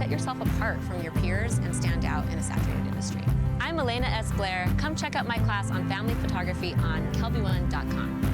set yourself apart from your peers and stand out in a saturated industry. I'm Elena S. Blair. Come check out my class on family photography on KelbyOne.com.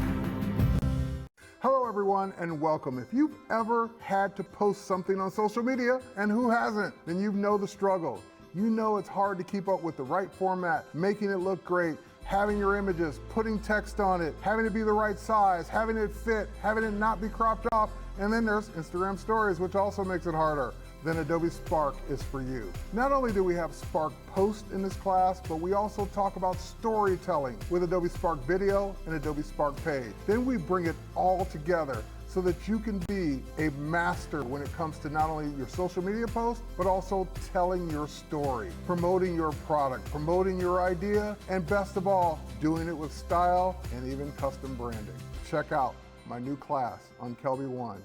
Hello everyone and welcome. If you've ever had to post something on social media, and who hasn't, then you know the struggle. You know it's hard to keep up with the right format, making it look great, having your images, putting text on it, having it be the right size, having it fit, having it not be cropped off, and then there's Instagram stories, which also makes it harder. Then Adobe Spark is for you. Not only do we have Spark Post in this class, but we also talk about storytelling with Adobe Spark Video and Adobe Spark Page. Then we bring it all together so that you can be a master when it comes to not only your social media posts, but also telling your story, promoting your product, promoting your idea, and best of all, doing it with style and even custom branding. Check out my new class on KelbyOne.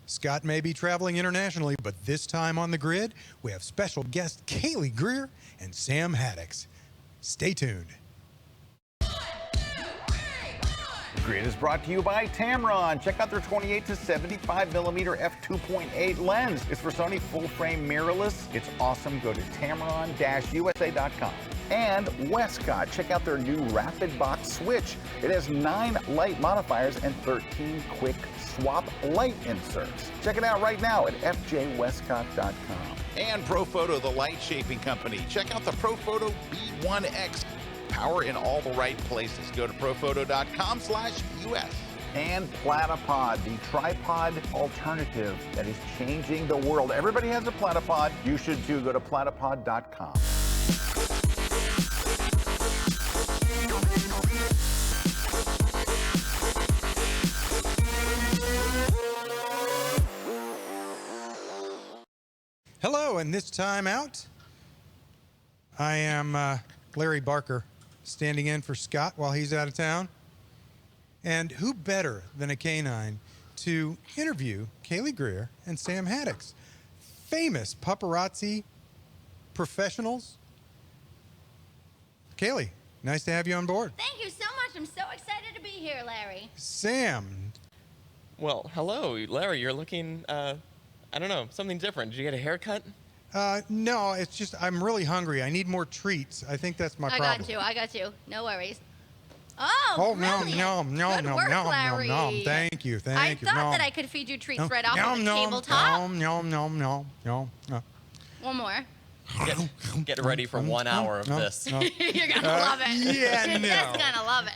Scott may be traveling internationally, but this time on the grid, we have special guest Kaylee Greer and Sam Haddix. Stay tuned. The Grid is brought to you by Tamron. Check out their 28 to 75 millimeter f2.8 lens. It's for Sony full-frame mirrorless. It's awesome. Go to tamron-usa.com. And Westcott. Check out their new Rapid Box Switch. It has 9 light modifiers and 13 quick swap light inserts. Check it out right now at fjwestcott.com. And ProPhoto, the light shaping company. Check out the ProPhoto B1X. Power in all the right places. Go to prophoto.com/US. And Platypod, the tripod alternative that is changing the world. Everybody has a Platypod. You should too. Go to platypod.com. Hello, and this time out, I am Larry Barker, standing in for Scott while he's out of town. And who better than a canine to interview Kaylee Greer and Sam Haddix, famous paparazzi professionals. Kaylee, nice to have you on board. Thank you so much. I'm so excited to be here, Larry. Sam. Well, hello, Larry. You're looking, I don't know, something different. Did you get a haircut? No, it's just I'm really hungry. I need more treats. I think that's my problem. I got you. No worries. Oh, no, brilliant. no, no, Good no, work, no, Larry. no, no. Thank you, thank I you. thought no. that I could feed you treats no, right off no, of the no, tabletop. No. One more. Get ready for 1 hour of this. No. You're going to love it. Yeah, You're no. just going to love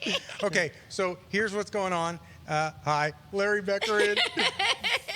it. Okay, so here's what's going on. Hi, Larry Becker in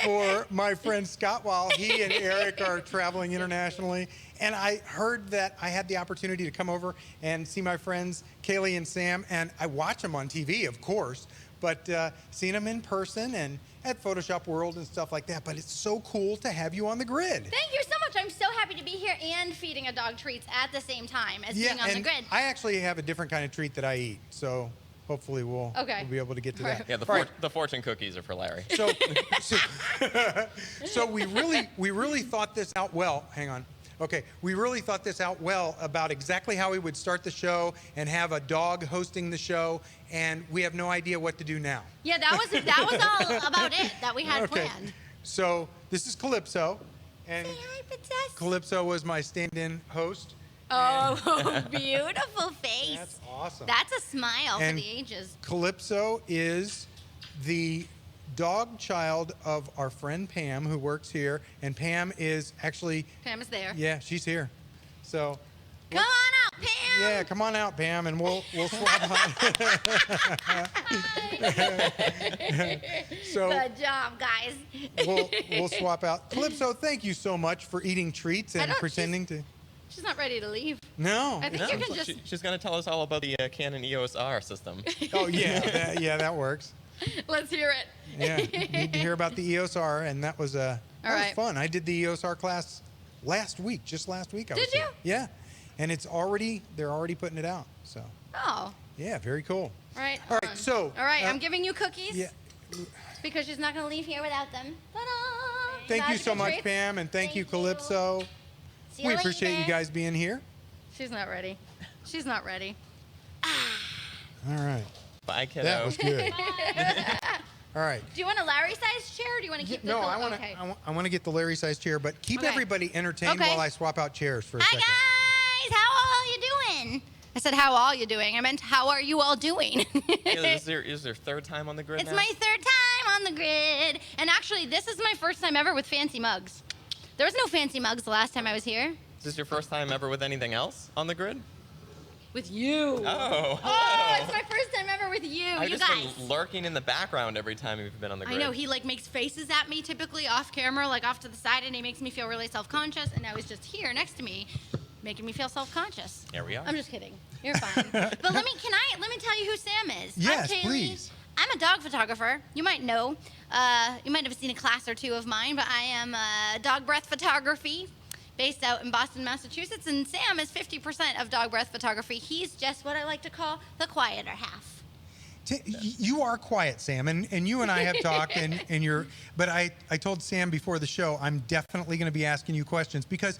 for my friend Scott while he and Eric are traveling internationally. And I heard that I had the opportunity to come over and see my friends Kaylee and Sam, and I watch them on TV, of course, but seeing them in person and at Photoshop World and stuff like that. But it's so cool to have you on the grid. Thank you so much. I'm so happy to be here and feeding a dog treats at the same time as being on the grid. I actually have a different kind of treat that I eat, so hopefully we'll be able to get to that. Yeah, the fortune cookies are for Larry. So we really thought this out well. Hang on. Okay, we really thought this out well about exactly how we would start the show and have a dog hosting the show, and we have no idea what to do now. Yeah, that was all about it that we had planned. So this is Calypso, and Say hi, princess. Calypso was my stand-in host. Oh, beautiful face. That's awesome. That's a smile And for the ages. Calypso is the dog child of our friend Pam, who works here, and Pam is actually... Pam is there. Yeah, she's here. So... Come on out, Pam! Yeah, come on out, Pam, and we'll swap on. So good job, guys. we'll swap out. Calypso, thank you so much for eating treats and pretending to... She's not ready to leave. No. I think you can just... She's going to tell us all about the Canon EOS R system. Oh, yeah. That works. Let's hear it. Yeah, need to hear about the EOS R, and that was was fun. I did the EOS R class just last week. Did you? Yeah, and they're already putting it out. So. Oh. Yeah, very cool. Right. All right, so. All right, I'm giving you cookies. Yeah. Because she's not going to leave here without them. Ta-da! Thank you That's so good much, treats. Pam, and thank you, Thank you. Calypso. See you We appreciate later. you guys being here. She's not ready. She's not ready. All right. Bye, kiddo. That was good. All right. Do you want a Larry-sized chair, or do you want to keep No, the... I want to. Okay. I want to get the Larry-sized chair, but keep Okay. everybody entertained Okay. while I swap out chairs for a Hi, second. guys. How are you doing? I said, how are you doing? I meant, how are you all doing? Is your third time on the grid It's now? my third time on the grid. And actually, this is my first time ever with fancy mugs. There was no fancy mugs the last time I was here. Is this your first time ever with anything else on the grid? With you. Oh, Oh, it's hello. my first time ever with you. I've You just guys. been lurking in the background every time you've been on the I grid. know, he like makes faces at me typically off camera, like off to the side, and he makes me feel really self-conscious, and now he's just here next to me, making me feel self-conscious. Here we are. I'm just kidding. You're fine. But let me tell you who Sam is. Yes, I'm Kaylee. please. I'm a dog photographer. You might know. You might have seen a class or two of mine, but I am dog breath photography, based out in Boston, Massachusetts, and Sam is 50% of dog breath photography. He's just what I like to call the quieter half. You are quiet, Sam, and you and I have talked, and you're. But I told Sam before the show I'm definitely going to be asking you questions because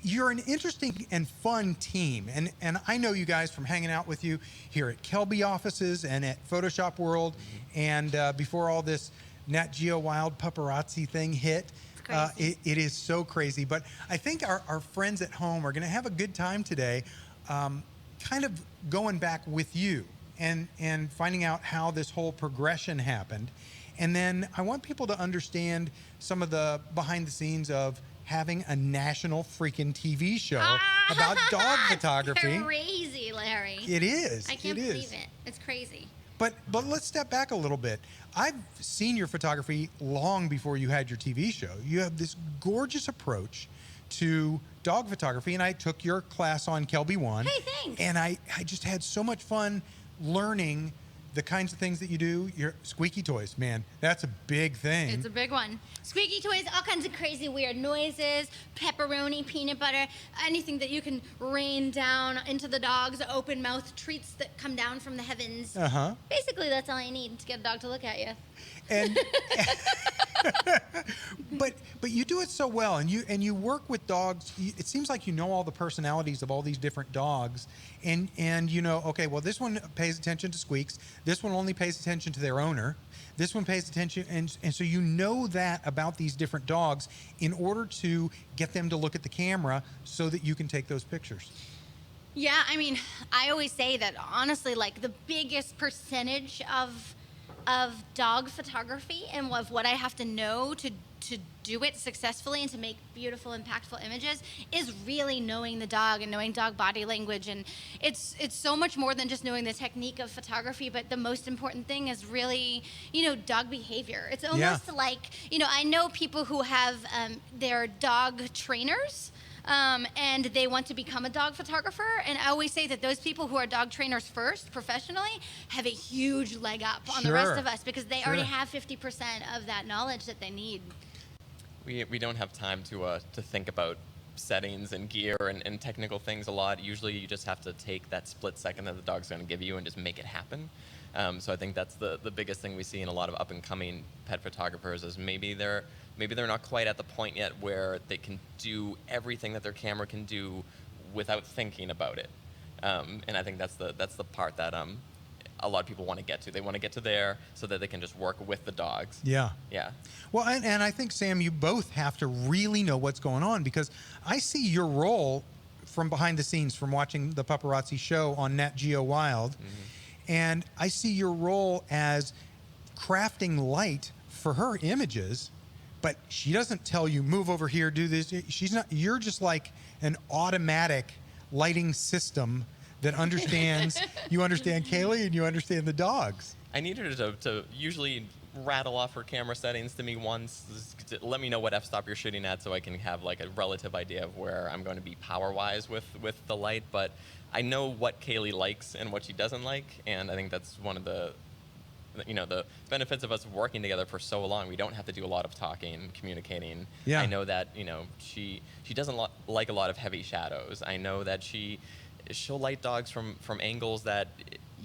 you're an interesting and fun team, and I know you guys from hanging out with you here at Kelby offices and at Photoshop World, and before all this Nat Geo Wild paparazzi thing hit. Crazy. It is so crazy, but I think our friends at home are going to have a good time today, kind of going back with you and finding out how this whole progression happened. And then I want people to understand some of the behind the scenes of having a national freaking TV show about dog photography. Crazy, Larry. It is. I can't it is. believe it. It's crazy. But let's step back a little bit. I've seen your photography long before you had your TV show. You have this gorgeous approach to dog photography, and I took your class on KelbyOne. Hey, thanks. And I just had so much fun learning the kinds of things that you do. Your squeaky toys, man, that's a big thing. It's a big one. Squeaky toys, all kinds of crazy weird noises, pepperoni, peanut butter, anything that you can rain down into the dogs, open mouth treats that come down from the heavens. Uh-huh. Basically, that's all you need to get a dog to look at you. And but you do it so well, and you work with dogs. It seems like you know all the personalities of all these different dogs, and you know, okay, well, this one pays attention to squeaks. This one only pays attention to their owner. This one pays attention, and so you know that about these different dogs in order to get them to look at the camera so that you can take those pictures. Yeah, I mean, I always say that honestly, like the biggest percentage of dog photography and of what I have to know to do it successfully and to make beautiful, impactful images is really knowing the dog and knowing dog body language. And it's so much more than just knowing the technique of photography, but the most important thing is really, you know, dog behavior. It's almost like, you know, I know people who have their dog trainers, and they want to become a dog photographer. And I always say that those people who are dog trainers first, professionally, have a huge leg up on the rest of us because they already have 50% of that knowledge that they need. We don't have time to think about settings and gear and technical things a lot. Usually you just have to take that split second that the dog's going to give you and just make it happen. So I think that's the biggest thing we see in a lot of up-and-coming pet photographers is maybe they're not quite at the point yet where they can do everything that their camera can do without thinking about it. And I think that's the part that a lot of people want to get to. They want to get to there so that they can just work with the dogs. Yeah. Yeah. Well, and I think, Sam, you both have to really know what's going on because I see your role from behind the scenes from watching the paparazzi show on Nat Geo Wild, and I see your role as crafting light for her images, but she doesn't tell you, move over here, do this. She's not, you're just like an automatic lighting system that understands, you understand Kaylee and you understand the dogs. I need her to usually rattle off her camera settings to me once, to let me know what f-stop you're shooting at so I can have like a relative idea of where I'm going to be power-wise with the light. But I know what Kaylee likes and what she doesn't like, and I think that's one of the benefits of us working together for so long. We don't have to do a lot of talking, communicating. Yeah. I know that, she doesn't like a lot of heavy shadows. I know that she'll light dogs from angles that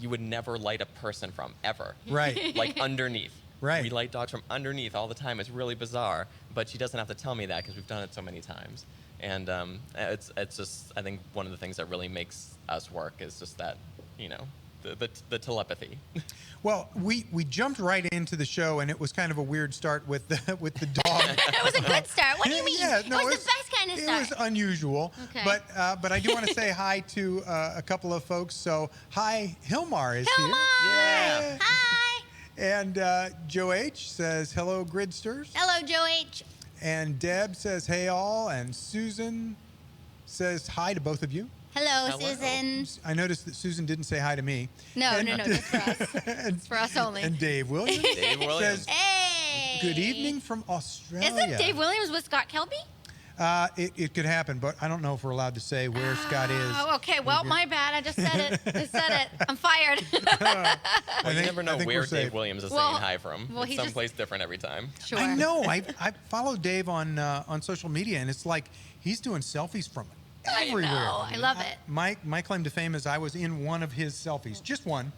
you would never light a person from, ever. Right. Like underneath. Right. We light dogs from underneath all the time. It's really bizarre, but she doesn't have to tell me that because we've done it so many times. And it's just, I think one of the things that really makes us work is just that, you know, the telepathy. Well, we jumped right into the show, and it was kind of a weird start with the dog. It was a good start. What do you mean? Yeah, no, it was the best kind of start. It was unusual. Okay. But I do want to say hi to a couple of folks. So, hi, Hilmar is Hilmar! here. Yeah. Hi! And Joe H says, hello, Gridsters. Hello, Joe H. And Deb says, hey, all. And Susan says hi to both of you. Hello, Hello. Susan. I noticed that Susan didn't say hi to me. No, just for us. and, It's for us only. And Dave Williams. Dave Williams. says, Hey! good evening from Australia. Isn't Dave Williams with Scott Kelby? It could happen, but I don't know if we're allowed to say where Scott is. Oh, okay. Well, my bad. I just said it. I said it. I'm fired. Well, you never know I think where we're safe. Dave Williams is Well, saying hi from. well, It's he just- someplace different every time. Sure. I know. I followed Dave on social media, and it's like he's doing selfies from everywhere. I know. I love it. My claim to fame is I was in one of his selfies, just one,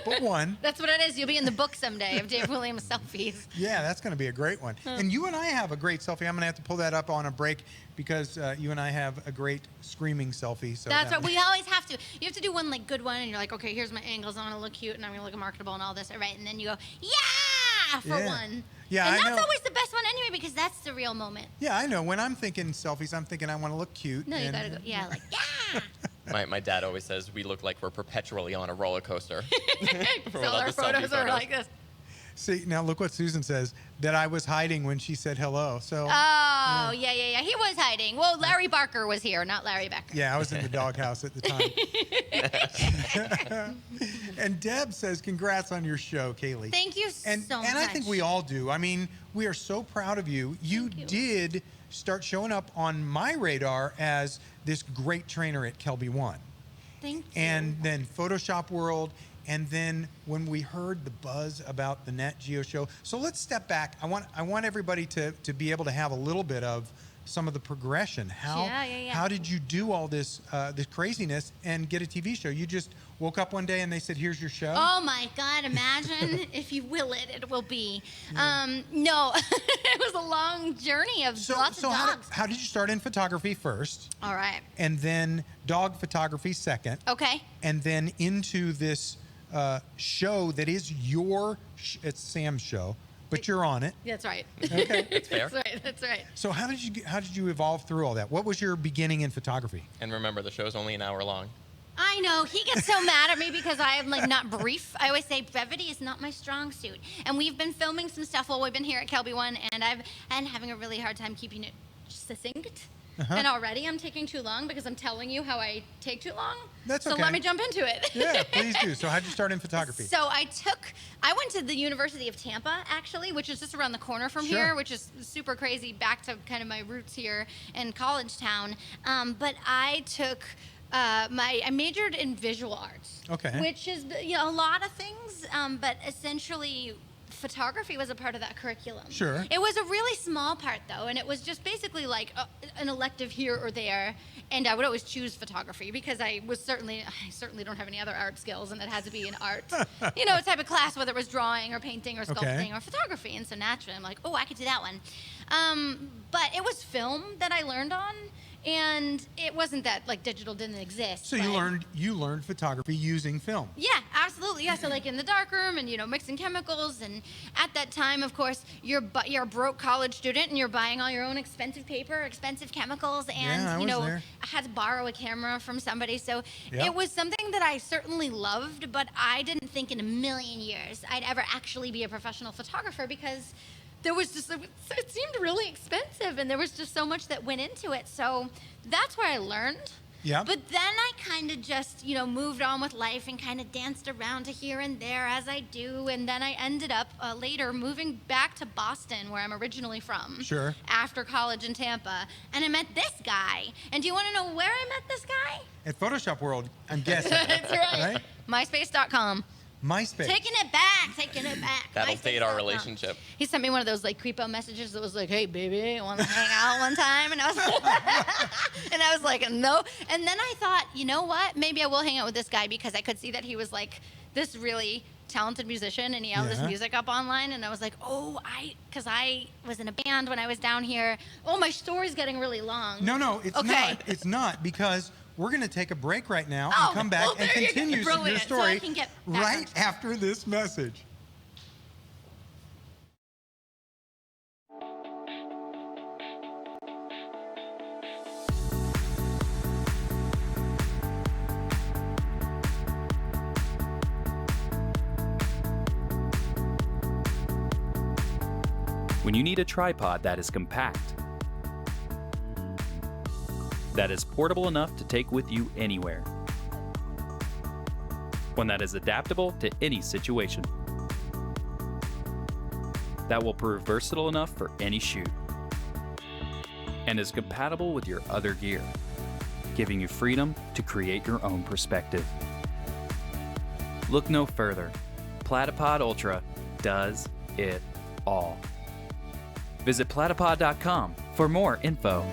but one. That's what it is. You'll be in the book someday of Dave Williams selfies. Yeah, that's going to be a great one. And you and I have a great selfie. I'm going to have to pull that up on a break because you and I have a great screaming selfie. So That's what we always have to. You have to do one like good one, and you're like, okay, here's my angles. I want to look cute, and I'm going to look marketable and all this. All right, and then you go, yeah, for Yeah. one. Yeah, and I that's know. always the best one anyway because that's the real moment. Yeah, I know. When I'm thinking selfies, I'm thinking I want to look cute. No, you and- gotta go. Yeah, like yeah. My dad always says we look like we're perpetually on a roller coaster. So We're allowed our to selfie photos are like this. See, now look what Susan says, that I was hiding when she said hello. So, Oh, yeah. He was hiding. Well, Larry Barker was here, not Larry Becker. yeah, I was in the doghouse at the time. And Deb says, congrats on your show, Kaylee. Thank you And so much. I think we all do. I mean, we are so proud of you. You Thank you. did start showing up on my radar as this great trainer at KelbyOne. Thank you. And then Photoshop World, and then when we heard the buzz about the Nat Geo show. So let's step back. I want everybody to be able to have a little bit of some of the progression. Yeah. How did you do all this this craziness and get a TV show? You just woke up one day and they said, here's your show? Oh my God, imagine if you will it will be. No, it was a long journey of lots of dogs. How did you start in photography first, All right. and then dog photography second, Okay. and then into this show that is it's Sam's show, but you're on it. That's right. Okay. That's fair. That's right. So how did you evolve through all that? What was your beginning in photography? And remember, the show's only an hour long. I know. He gets so mad at me because I am like not brief. I always say brevity is not my strong suit. And we've been filming some stuff while we've been here at KelbyOne, and I've been having a really hard time keeping it succinct. And already I'm taking too long because I'm telling you how I take too long. That's so okay. let me jump into it. Yeah, please do. So how'd you start in photography? So I went to the University of Tampa, actually, which is just around the corner from Sure. here, which is super crazy, back to kind of my roots here in college town. But I took, I majored in visual arts. Okay. Which is, a lot of things, but essentially photography was a part of that curriculum. Sure. It was a really small part, though, and it was just basically like an elective here or there, and I would always choose photography because I certainly don't have any other art skills, and it had to be an art, type of class, whether it was drawing or painting or sculpting or photography, and so naturally I'm like, oh, I could do that one. But it was film that I learned on, and it wasn't that like digital didn't exist. So you learned photography using film. Yeah, absolutely. Yeah, so like in the darkroom and mixing chemicals, and at that time, of course, you're a broke college student and you're buying all your own expensive paper, expensive chemicals, and Yeah, I was there. I had to borrow a camera from somebody. So Yep. it was something that I certainly loved, but I didn't think in a million years I'd ever actually be a professional photographer because there was just, it seemed really expensive, and there was just so much that went into it. So that's where I learned. Yeah. But then I kind of just, moved on with life and kind of danced around to here and there as I do. And then I ended up later moving back to Boston, where I'm originally from. Sure. After college in Tampa. And I met this guy. And do you want to know where I met this guy? At Photoshop World, I'm guessing. That's right. MySpace.com. MySpace. Taking it back. That'll date our MySpace.com. relationship. He sent me one of those like creepo messages that was like, "Hey baby, want to hang out one time?" And I was like, "No." And then I thought, you know what? Maybe I will hang out with this guy because I could see that he was like this really talented musician, and he had all this music up online, and I was like, oh, because I was in a band when I was down here. Oh, my story's getting really long. No, it's not. It's not, because we're going to take a break right now and come back and continue your story so I can get right after this message. When you need a tripod that is compact, that is portable enough to take with you anywhere, one that is adaptable to any situation, that will prove versatile enough for any shoot, and is compatible with your other gear, giving you freedom to create your own perspective. Look no further. Platypod Ultra does it all. Visit platypod.com for more info.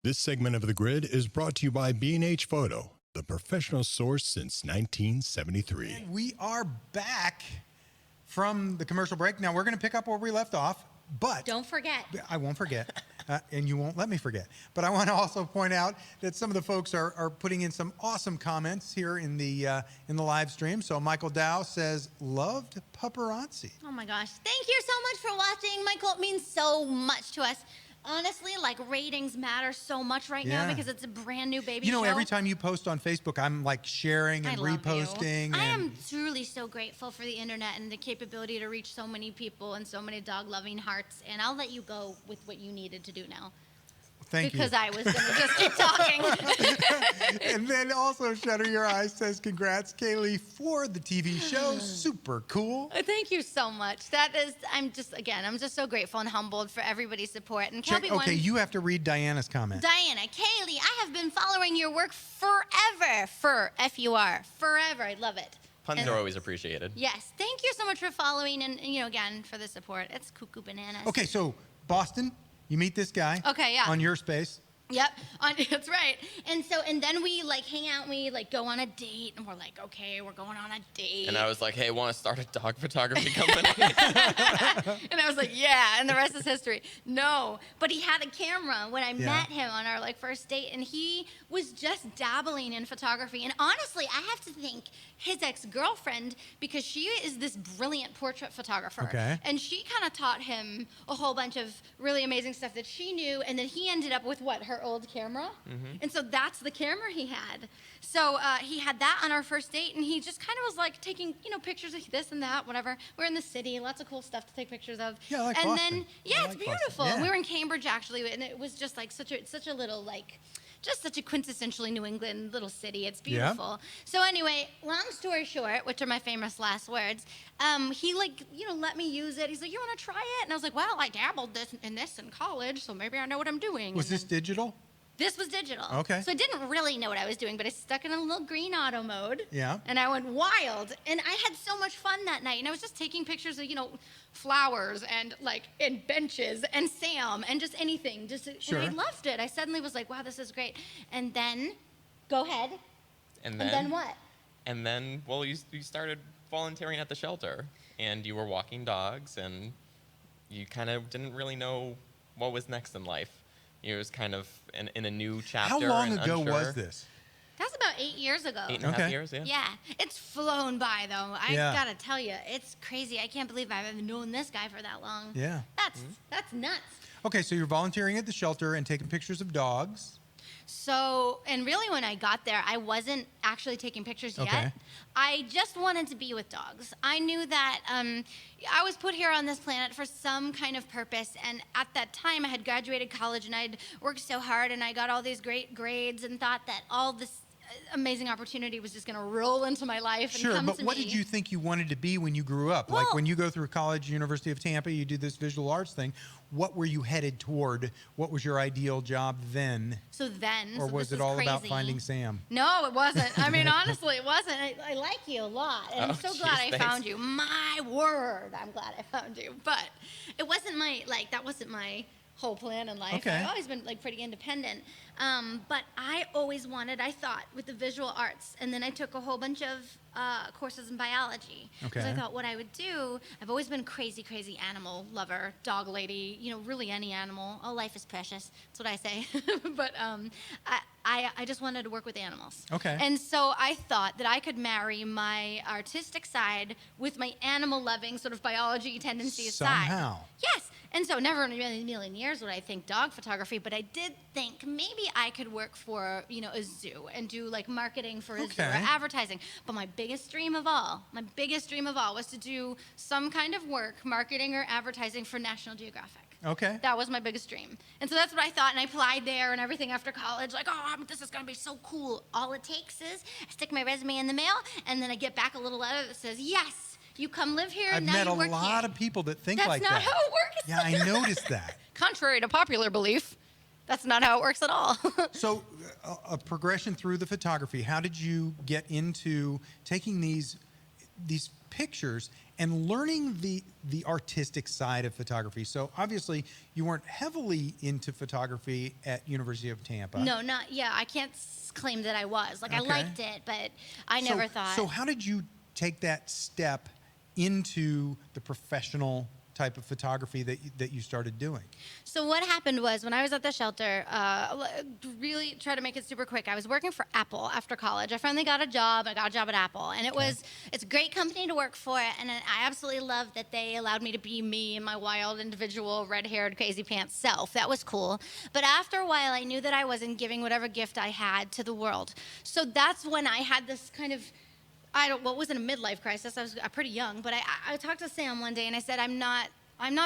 This segment of The Grid is brought to you by B&H Photo, the professional source since 1973. And we are back from the commercial break. Now, we're going to pick up where we left off, but... Don't forget. I won't forget, and you won't let me forget. But I want to also point out that some of the folks are putting in some awesome comments here in the live stream. So Michael Dow says, loved paparazzi. Oh, my gosh. Thank you so much for watching, Michael. It means so much to us. Honestly, like, ratings matter so much right now because it's a brand new baby show. You know, every time you post on Facebook, I'm like sharing and reposting. I am truly so grateful for the internet and the capability to reach so many people and so many dog-loving hearts. And I'll let you go with what you needed to do now. Thank you. Because I was going to just keep talking. And then also Shutter Your Eyes says, congrats, Kaylee, for the TV show. Super cool. Thank you so much. That is, I'm just so grateful and humbled for everybody's support. And Okay, you have to read Diana's comment. Diana, Kaylee, I have been following your work forever. F-U-R, forever. I love it. Puns are always appreciated. Yes. Thank you so much for following and you know, again, for the support. It's cuckoo bananas. Okay, so Boston, you meet this guy. Okay, yeah. On your space. Yep, that's right. And then we like hang out and we like go on a date and we're like, okay, we're going on a date. And I was like, hey, want to start a dog photography company? And I was like, yeah, and the rest is history. No, but he had a camera when I met him on our like first date, and he was just dabbling in photography. And honestly, I have to thank his ex-girlfriend because she is this brilliant portrait photographer. Okay. And she kind of taught him a whole bunch of really amazing stuff that she knew, and then he ended up with what, her old camera? Mm-hmm. And so that's the camera he had. So he had that on our first date, and he just kind of was like taking, you know, pictures of this and that, whatever. We're in the city, lots of cool stuff to take pictures of. Yeah, I like and Boston. then, yeah, it's beautiful. Yeah. And we were in Cambridge actually, and it was just like such a little like, just such a quintessentially New England little city. It's beautiful. Yeah. So anyway, long story short, which are my famous last words, he like, you know, let me use it. He's like, you want to try it? And I was like, well, I dabbled in this in college, so maybe I know what I'm doing. Was this digital? This was digital. Okay. So I didn't really know what I was doing, but I stuck in a little green auto mode. Yeah. And I went wild. And I had so much fun that night. And I was just taking pictures of, flowers and benches and Sam and just anything. Sure. And I loved it. I suddenly was like, wow, this is great. And then, go ahead. And then what? And then, well, you started volunteering at the shelter, and you were walking dogs, and you kind of didn't really know what was next in life. It was kind of in a new chapter. How long and ago unsure. was this? That's about 8 years ago. 8.5 years, yeah. Yeah, it's flown by though. I Yeah. gotta tell you, it's crazy. I can't believe I've known this guy for that long. Yeah. That's nuts. Okay, so you're volunteering at the shelter and taking pictures of dogs. So, and really when I got there, I wasn't actually taking pictures yet. Okay. I just wanted to be with dogs. I knew that I was put here on this planet for some kind of purpose. And at that time, I had graduated college and I'd worked so hard and I got all these great grades and thought that all this amazing opportunity was just going to roll into my life and Sure, come but to me. what did you think you wanted to be when you grew up? Like Well- when you go through college, University of Tampa, you do this visual arts thing. What were you headed toward? What was your ideal job then? So then, Or so was this it all about crazy. finding Sam? No, it wasn't. I mean, honestly, it wasn't. I like you a lot, and I'm Oh, so geez, glad I thanks. found you. My word, I'm glad I found you. But it wasn't that wasn't my whole plan in life. Okay. I've always been pretty independent. But I always wanted, I thought, with the visual arts, and then I took a whole bunch of courses in biology. Because I Okay. thought what I would do, I've always been crazy animal lover, dog lady, really any animal. Oh, life is precious. That's what I say. But I just wanted to work with animals. Okay. And so I thought that I could marry my artistic side with my animal-loving sort of biology tendencies Somehow. side. Yes. And so never in a million years would I think dog photography, but I did think maybe I could work for, a zoo and do marketing for a zoo or Okay. advertising. But my biggest dream of all was to do some kind of work, marketing or advertising for National Geographic. Okay. That was my biggest dream. And so that's what I thought, and I applied there and everything after college, this is gonna be so cool. All it takes is I stick my resume in the mail, and then I get back a little letter that says, yes, you come live here, I've now met you a work lot here. of people that think That's like not that. how it works. Yeah, I noticed that. Contrary to popular belief, that's not how it works at all. So, a progression through the photography. How did you get into taking these pictures and learning the artistic side of photography? So, obviously, you weren't heavily into photography at University of Tampa. No, I can't claim that I was. I Okay. liked it, but I never thought. So, how did you take that step into the professional type of photography that you started doing? So what happened was when I was at the shelter, really try to make it super quick. I was working for Apple after college. I finally got a job. I got a job at Apple, and it's a great company to work for, and I absolutely loved that they allowed me to be me and my wild, individual, red-haired, crazy pants self. That was cool. But after a while, I knew that I wasn't giving whatever gift I had to the world. So that's when I had this kind of it wasn't a midlife crisis. I was pretty young, but I talked to Sam one day and I said, I'm not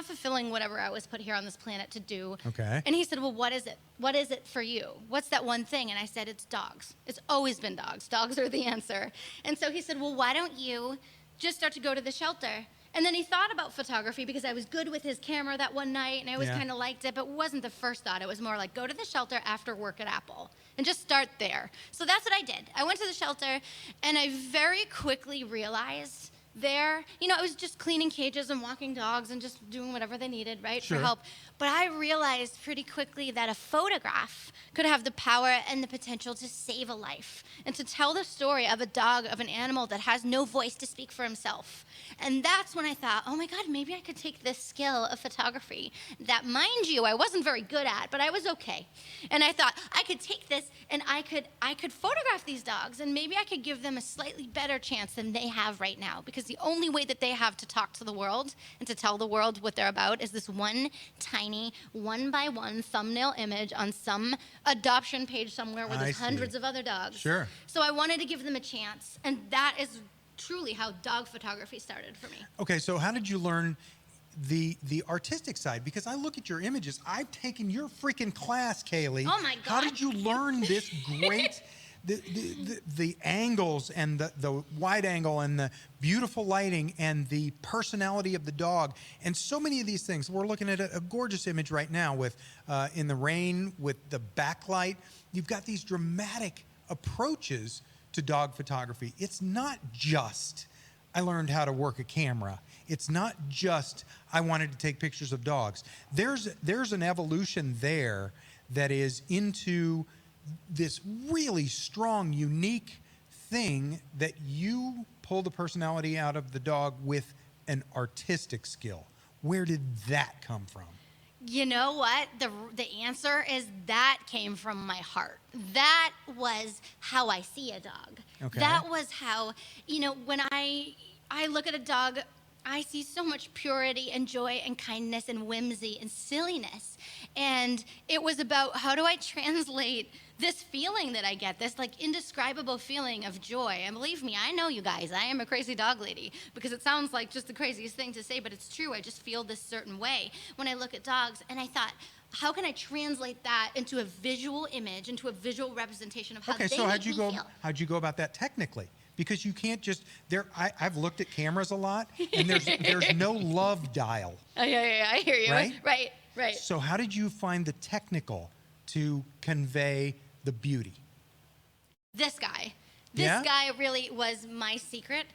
fulfilling whatever I was put here on this planet to do. Okay. And he said, well, what is it? What is it for you? What's that one thing? And I said, it's dogs. It's always been dogs. Dogs are the answer. And so he said, well, why don't you just start to go to the shelter? And then he thought about photography because I was good with his camera that one night and I always kind of liked it, but it wasn't the first thought. It was more like go to the shelter after work at Apple and just start there. So that's what I did. I went to the shelter and I very quickly realized there, I was just cleaning cages and walking dogs and just doing whatever they needed, right, Sure. for help. But I realized pretty quickly that a photograph could have the power and the potential to save a life and to tell the story of a dog, of an animal that has no voice to speak for himself. And that's when I thought, oh my God, maybe I could take this skill of photography that, mind you, I wasn't very good at, but I was okay. And I thought I could take this and I could photograph these dogs and maybe I could give them a slightly better chance than they have right now, because the only way that they have to talk to the world and to tell the world what they're about is this one tiny, one-by-one thumbnail image on some adoption page somewhere where I there's see. hundreds of other dogs. Sure. So I wanted to give them a chance, and that is truly how dog photography started for me. Okay, so how did you learn the artistic side? Because I look at your images. I've taken your freaking class, Kaylee. Oh my How God. did you learn this great the angles and the wide angle and the beautiful lighting and the personality of the dog and so many of these things. We're looking at a gorgeous image right now with in the rain with the backlight. You've got these dramatic approaches to dog photography. It's not just I learned how to work a camera. It's not just I wanted to take pictures of dogs. There's an evolution there that is into this really strong, unique thing that you pull the personality out of the dog with an artistic skill. Where did that come from? You know what? The answer is that came from my heart. That was how I see a dog. Okay. That was how, when I look at a dog, I see so much purity and joy and kindness and whimsy and silliness. And it was about how do I translate this feeling that I get, this like indescribable feeling of joy. And believe me, I know you guys, I am a crazy dog lady because it sounds like just the craziest thing to say, but it's true. I just feel this certain way when I look at dogs. And I thought, how can I translate that into a visual image, into a visual representation of how they make me feel? How'd you go about that technically? Because you can't just I've looked at cameras a lot, and there's no love dial. Oh, yeah, I hear you. Right. So how did you find the technical to convey the beauty? This guy really was my secret.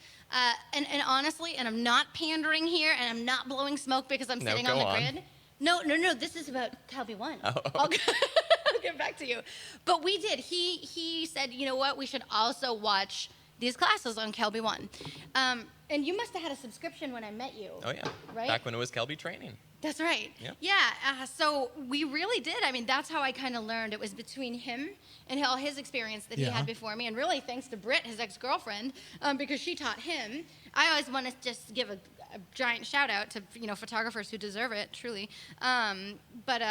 And honestly, and I'm not pandering here, and I'm not blowing smoke because I'm sitting on the grid. No. This is about KelbyOne. Oh. I'll get back to you. But we did. He said, you know what? We should also watch these classes on KelbyOne. And you must have had a subscription when I met you. Oh, yeah. Right? Back when it was Kelby Training. That's right. Yep. Yeah. So we really did. I mean, that's how I kind of learned. It was between him and all his experience that he had before me, and really thanks to Britt, his ex-girlfriend, because she taught him. I always want to just give a giant shout out to photographers who deserve it, truly. But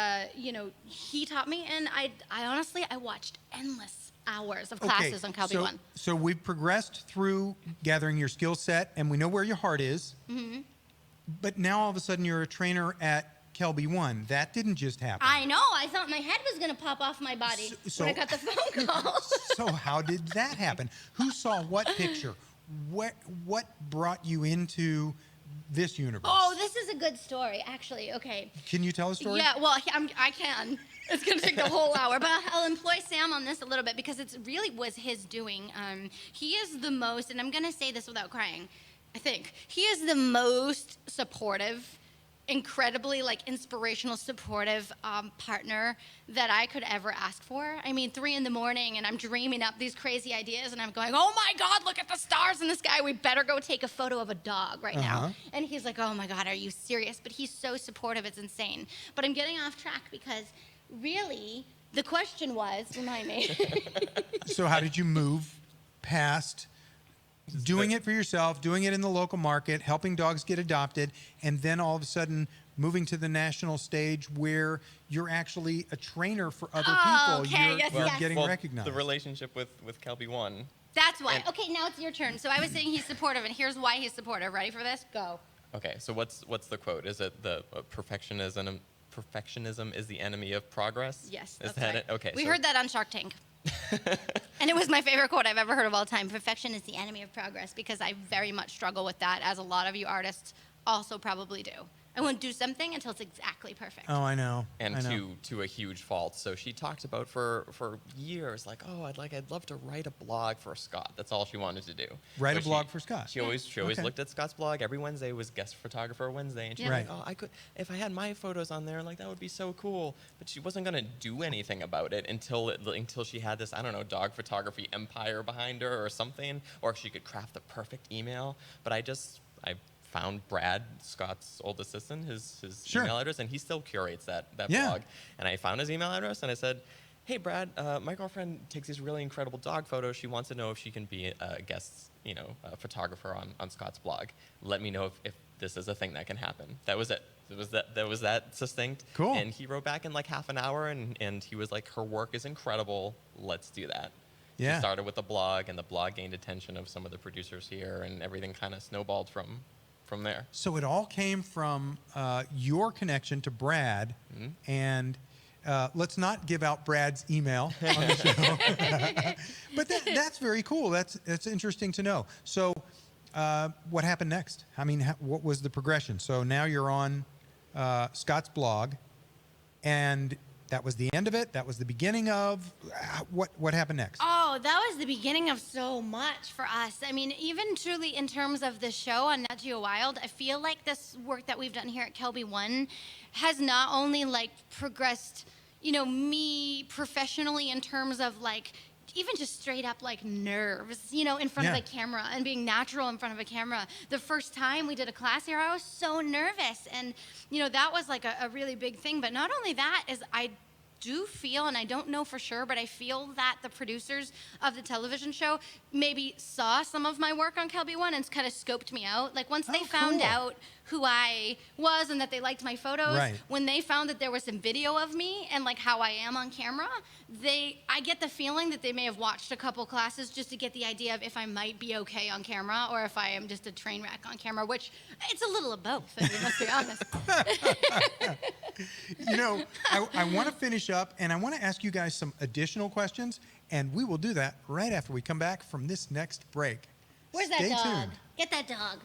he taught me, and I honestly watched endless hours of classes on KelbyOne. So we've progressed through gathering your skill set, and we know where your heart is. Mm-hmm. But now all of a sudden you're a trainer at KelbyOne. That didn't just happen. I know. I thought my head was going to pop off my body when I got the phone call. So how did that happen? Who saw what picture? What brought you into this universe? Oh, this is a good story, actually. Okay. Can you tell a story? Yeah, well, I can. It's going to take the whole hour, but I'll employ Sam on this a little bit because it really was his doing. He is the most, and I'm going to say this without crying, I think, he is the most supportive, incredibly inspirational, supportive partner that I could ever ask for. I mean, 3 a.m. and I'm dreaming up these crazy ideas and I'm going, oh my God, look at the stars in the sky. We better go take a photo of a dog right now. And he's like, oh my God, are you serious? But he's so supportive, it's insane. But I'm getting off track because really the question was, remind me. So how did you move past doing it for yourself, doing it in the local market, helping dogs get adopted, and then all of a sudden moving to the national stage where you're actually a trainer for other people? Okay, you're getting recognized. The relationship with KelbyOne. That's why. Okay, now it's your turn. So I was saying he's supportive, and here's why he's supportive. Ready for this? Go. Okay, so what's the quote? Is it the perfectionism is the enemy of progress? Yes, Is that's that right. it? Okay. We heard that on Shark Tank. And it was my favorite quote I've ever heard of all time. Perfection is the enemy of progress, because I very much struggle with that, as a lot of you artists also probably do. I won't do something until it's exactly perfect. Oh, I know. And to a huge fault. So she talked about for years, like, oh, I'd love to write a blog for Scott. That's all she wanted to do. Write a blog for Scott. She always looked at Scott's blog. Every Wednesday was Guest Photographer Wednesday, and she's like, oh, I could, if I had my photos on there, that would be so cool. But she wasn't gonna do anything about it until she had this, I don't know, dog photography empire behind her or something, or she could craft the perfect email. But I found Brad, Scott's old assistant, his email address, and he still curates that blog. And I found his email address, and I said, hey, Brad, my girlfriend takes these really incredible dog photos. She wants to know if she can be a guest, a photographer on Scott's blog. Let me know if this is a thing that can happen. That was it. That was that succinct. Cool. And he wrote back in half an hour, and he was like, her work is incredible. Let's do that. Yeah. He started with a blog, and the blog gained attention of some of the producers here, and everything kind of snowballed from there. So it all came from your connection to Brad, and let's not give out Brad's email on the show. But that's very cool. That's interesting to know. So what happened next? I mean, what was the progression? So now you're on Scott's blog, and that was the end of it? That was the beginning of what happened next? Oh, that was the beginning of so much for us. I mean, even truly in terms of the show on Nat Geo Wild, I feel like this work that we've done here at KelbyOne has not only like progressed, you know, me professionally in terms of like even just straight up like nerves, you know, in front of a camera and being natural in front of a camera. The first time we did a class here, I was so nervous. And, you know, that was like a really big thing. But not only that is I do feel, and I don't know for sure, but I feel that the producers of the television show maybe saw some of my work on KelbyOne and kind of scoped me out. Like once they found out who I was and that they liked my photos, when they found that there was some video of me and like how I am on camera, I get the feeling that they may have watched a couple classes just to get the idea of if I might be okay on camera or if I am just a train wreck on camera, which it's a little of both, I mean, let's be honest. You know, I want to finish up, and I want to ask you guys some additional questions, and we will do that right after we come back from this next break. Where's Stay that dog? tuned. Get that dog.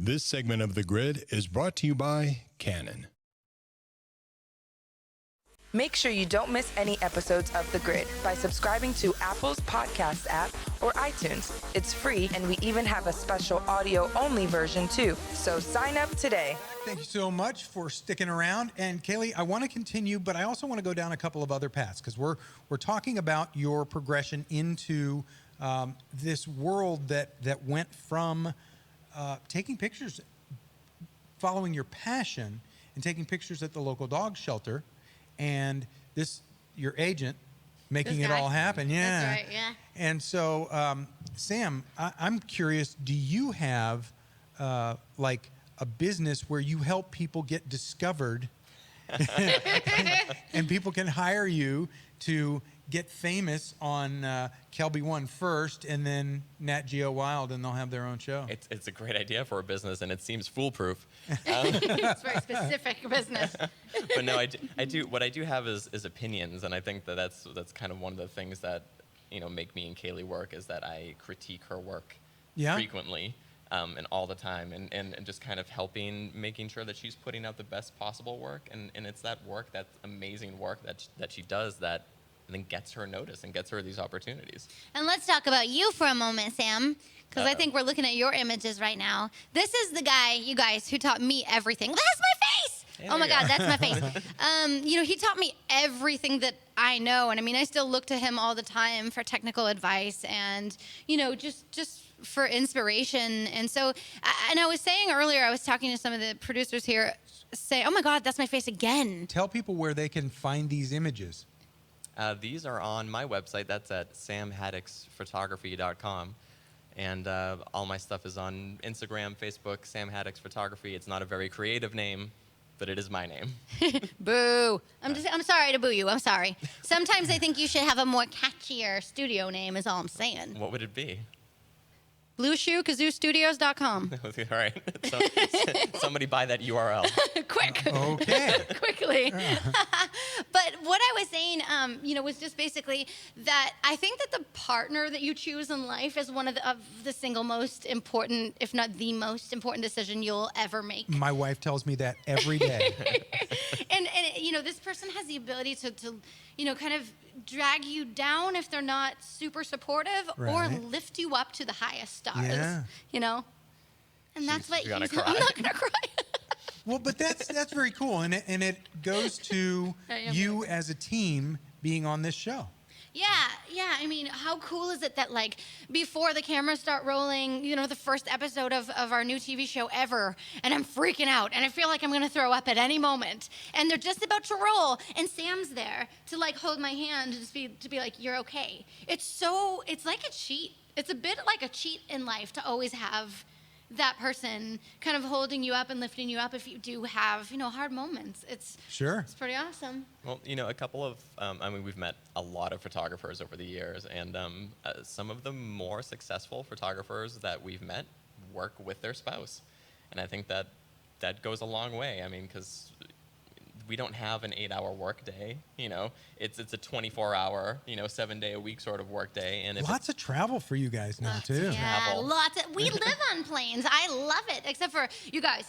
This segment of The Grid is brought to you by Canon. Make sure you don't miss any episodes of The Grid by subscribing to Apple's podcast app or iTunes. It's free, and we even have a special audio-only version, too. So sign up today. Thank you so much for sticking around. And Kaylee, I want to continue, but I also want to go down a couple of other paths because we're talking about your progression into this world that went from taking pictures, following your passion, and taking pictures at the local dog shelter, and your agent making it all happen. Yeah. That's right, yeah. And so, Sam, I'm curious, do you have like a business where you help people get discovered and people can hire you to get famous on KelbyOne first and then Nat Geo Wild, and they'll have their own show? It's a great idea for a business, and it seems foolproof. It's very specific business. But no, I do. What I do have is opinions, and I think that's kind of one of the things that make me and Kaylee work, is that I critique her work frequently and all the time, and just kind of making sure that she's putting out the best possible work, and it's that work, that amazing work that she does, that and then gets her notice and gets her these opportunities. And let's talk about you for a moment, Sam, because I think we're looking at your images right now. This is the guy, you guys, who taught me everything. That's my face! Oh my God, that's my face. He taught me everything that I know. And I mean, I still look to him all the time for technical advice and, just for inspiration. And so, and I was saying earlier, I was talking to some of the producers here, say, oh my God, that's my face again. Tell people where they can find these images. These are on my website. That's at samhaddixphotography.com. And all my stuff is on Instagram, Facebook, Sam Haddix Photography. It's not a very creative name, but it is my name. Boo. I'm sorry to boo you. I'm sorry. Sometimes I think you should have a more catchier studio name is all I'm saying. What would it be? BlueShoeKazooStudios.com. All right. So, somebody buy that URL. Quick. Okay. Quickly. But what I was saying, was just basically that I think that the partner that you choose in life is one of the single most important, if not the most important decision you'll ever make. My wife tells me that every day. and this person has the ability to kind of drag you down if they're not super supportive, or lift you up to the highest stars. And that's what I'm not gonna cry. Well, but that's very cool, and it goes to you as a team being on this show. Yeah. I mean, how cool is it that, like, before the cameras start rolling, the first episode of our new TV show ever, and I'm freaking out, and I feel like I'm going to throw up at any moment, and they're just about to roll, and Sam's there to, like, hold my hand and to be like, you're okay. It's like a cheat. It's a bit like a cheat in life to always have that person kind of holding you up and lifting you up if you do have, hard moments. It's pretty awesome. Well, a couple of, we've met a lot of photographers over the years, and some of the more successful photographers that we've met work with their spouse. And I think that goes a long way. I mean, because we don't have an 8-hour work day. It's a 24-hour, 7-day-a-week sort of work day. And lots of travel for you guys now too. Yeah, lots. We live on planes. I love it. Except for you guys,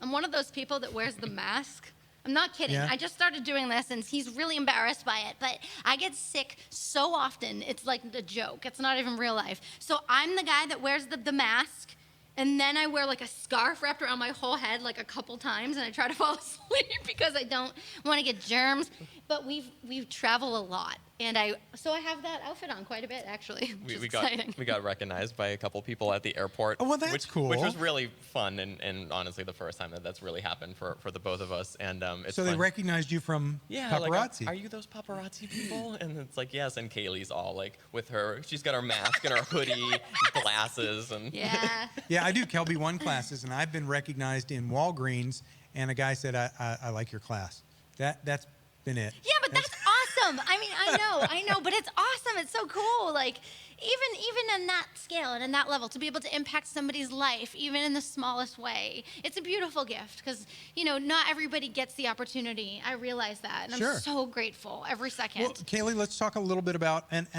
I'm one of those people that wears the mask. I'm not kidding. Yeah. I just started doing this, and he's really embarrassed by it. But I get sick so often. It's like a joke. It's not even real life. So I'm the guy that wears the mask. And then I wear like a scarf wrapped around my whole head like a couple times, and I try to fall asleep because I don't want to get germs. But we travel a lot, and I have that outfit on quite a bit actually. We got recognized by a couple people at the airport. Oh, well, that's cool. Which was really fun, and honestly the first time that's really happened for the both of us. And it's so fun. they recognized you from paparazzi. Like, are you those paparazzi people? And it's like, yes. And Kaylee's all like with her. She's got her mask and her hoodie, glasses, and yeah. Yeah, I do KelbyOne classes, and I've been recognized in Walgreens, and a guy said, I like your class. That's been it. Yeah, but that's awesome. I mean, I know, but it's awesome. It's so cool. Like, even in that scale and in that level, to be able to impact somebody's life, even in the smallest way, it's a beautiful gift because, not everybody gets the opportunity. I realize that, and I'm so grateful every second. Well, Kaylee, let's talk a little bit about, and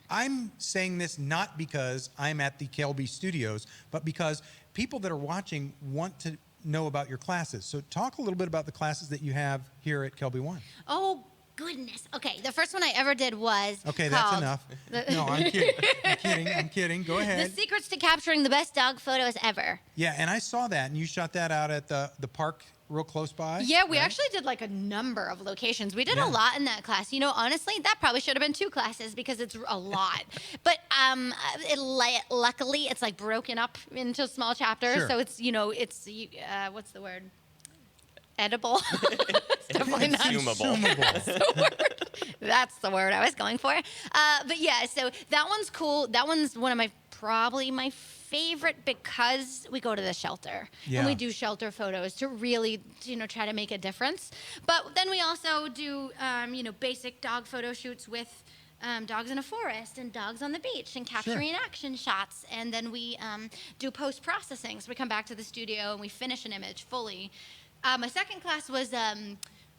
I'm saying this not because I'm at the Kelby Studios, but because people that are watching want to know about your classes. So talk a little bit about the classes that you have here at KelbyOne. Oh, goodness. Okay, the first one I ever did was Okay, that's enough. No, I'm kidding. Go ahead. The Secrets to Capturing the Best Dog Photos Ever. Yeah, and I saw that, and you shot that out at the park real close by. Yeah, we actually did like a number of locations. We did a lot in that class. Honestly, that probably should have been 2 classes because it's a lot. But luckily, it's like broken up into small chapters. Sure. So it's, what's the word? Edible. It's definitely not consumable. That's the word I was going for. But yeah, so that one's cool. That one's one of probably my favorite because we go to the shelter and we do shelter photos to really, try to make a difference. But then we also do, basic dog photo shoots with dogs in a forest and dogs on the beach and capturing action shots. And then we do post-processing. So we come back to the studio and we finish an image fully. My second class was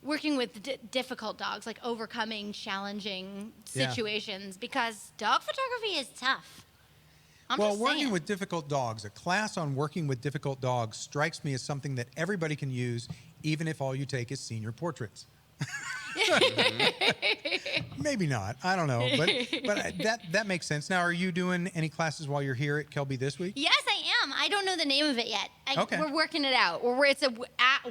working with difficult dogs, like overcoming challenging situations because dog photography is tough. Working with difficult dogs, a class on working with difficult dogs strikes me as something that everybody can use, even if all you take is senior portraits. Maybe not. I don't know. But that makes sense. Now, are you doing any classes while you're here at Kelby this week? Yes, I am. I don't know the name of it yet. Okay. We're working it out. It's a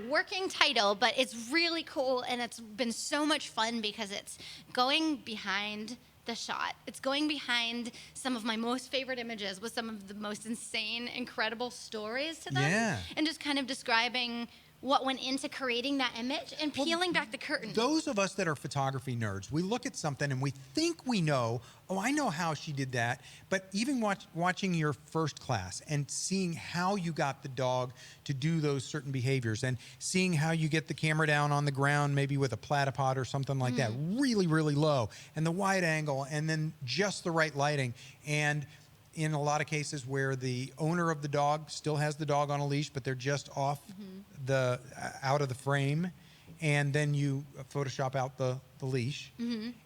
working title, but it's really cool, and it's been so much fun because it's going behind the shot. It's going behind some of my most favorite images with some of the most insane, incredible stories to them. Yeah. And just kind of describing what went into creating that image and peeling back the curtain. Those of us that are photography nerds, we look at something and we think we know, oh, I know how she did that. But even watching your first class and seeing how you got the dog to do those certain behaviors and seeing how you get the camera down on the ground, maybe with a platypod or something like that, really, really low, and the wide angle, and then just the right lighting. And in a lot of cases where the owner of the dog still has the dog on a leash, but they're just off out of the frame, and then you Photoshop out the leash.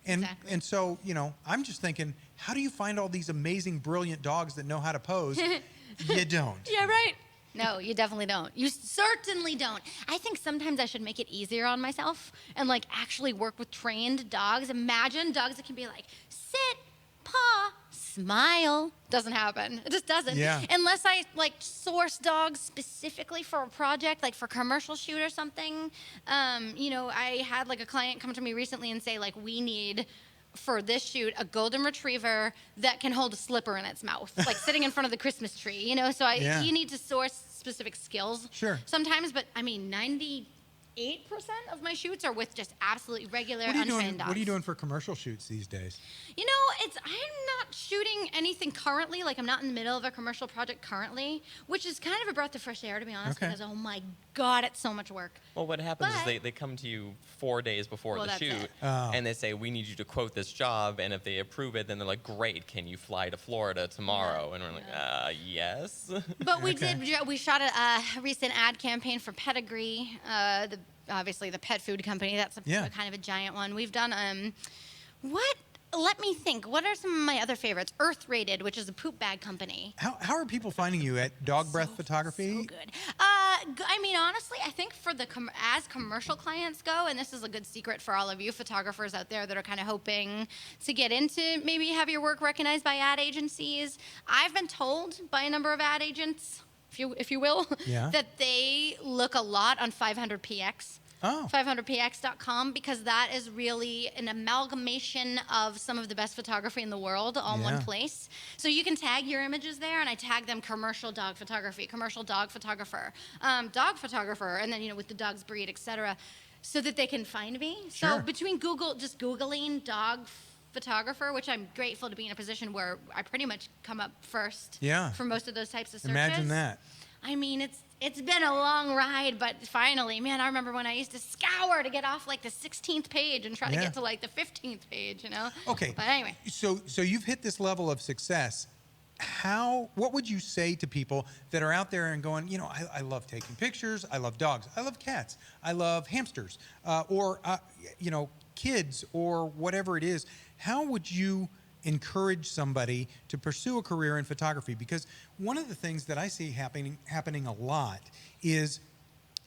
And so, you know, I'm just thinking, how do you find all these amazing, brilliant dogs that know how to pose? You don't. Yeah, right. No, you definitely don't. You certainly don't. I think sometimes I should make it easier on myself and like actually work with trained dogs. Imagine dogs that can be like, sit, paw, smile. Doesn't happen. It just doesn't. Yeah. Unless I like source dogs specifically for a project, like for a commercial shoot or something. You know, I had like a client come to me recently and say like, we need for this shoot a golden retriever that can hold a slipper in its mouth, like sitting in front of the Christmas tree, you know? So you need to source specific skills sometimes, but I mean, 98% of my shoots are with just absolutely regular untrained dogs. What are you doing for commercial shoots these days? You know, I'm not shooting anything currently. Like, I'm not in the middle of a commercial project currently, which is kind of a breath of fresh air, to be honest, because, oh my God, it's so much work. Well, what happens is they come to you 4 days before the shoot, and they say, we need you to quote this job, and if they approve it, then they're like, great, can you fly to Florida tomorrow? And we're like, yes. But we shot a recent ad campaign for Pedigree, obviously the pet food company. That's a kind of a giant one. We've done, let me think. What are some of my other favorites? Earth Rated, which is a poop bag company. How are people finding you at Dog Breath Photography? So good. I mean, honestly, I think for as commercial clients go, and this is a good secret for all of you photographers out there that are kind of hoping to get into maybe have your work recognized by ad agencies. I've been told by a number of ad agents, if you will, that they look a lot on 500px. 500px.com, because that is really an amalgamation of some of the best photography in the world all in one place. So you can tag your images there, and I tag them commercial dog photography, commercial dog photographer, dog photographer, and then, you know, with the dog's breed, etc., so that they can find me. So between just Googling dog photographer, which I'm grateful to be in a position where I pretty much come up first for most of those types of searches. Imagine that. I mean, it's been a long ride, but finally, man, I remember when I used to scour to get off like the 16th page and try to get to like the 15th page, you know? Okay. But anyway. So you've hit this level of success. What would you say to people that are out there and going, you know, I love taking pictures, I love dogs, I love cats, I love hamsters, or, you know, kids or whatever it is. How would you encourage somebody to pursue a career in photography? Because one of the things that I see happening a lot is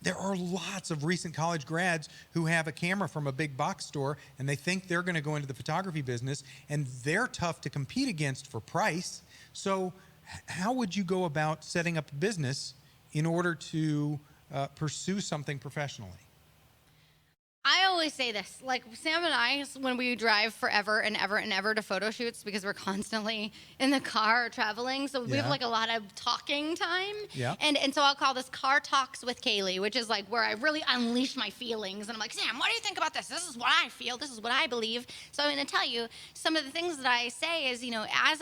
there are lots of recent college grads who have a camera from a big box store and they think they're going to go into the photography business, and they're tough to compete against for price. So how would you go about setting up a business in order to pursue something professionally? I always say this, like Sam and I, when we drive forever and ever and ever to photo shoots, because we're constantly in the car traveling, so we have like a lot of talking time. And so I'll call this Car Talks with Kaylee, which is like where I really unleash my feelings. And I'm like, Sam, what do you think about this? This is what I feel. This is what I believe. So I'm going to tell you some of the things that I say is, you know, as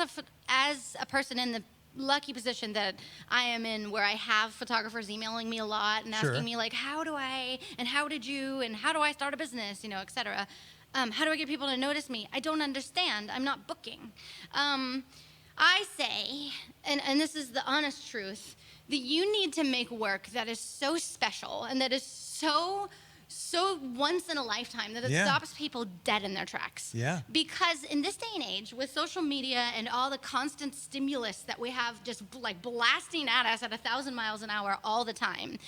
a person in the lucky position that I am in, where I have photographers emailing me a lot and asking me like, how do I, and how did you, and how do I start a business, you know, etc. How do I get people to notice me? I don't understand. I'm not booking. I say, and this is the honest truth, that you need to make work that is so special and that is so once in a lifetime that it stops people dead in their tracks. Because in this day and age, with social media and all the constant stimulus that we have just like blasting at us at 1,000 miles an hour all the time,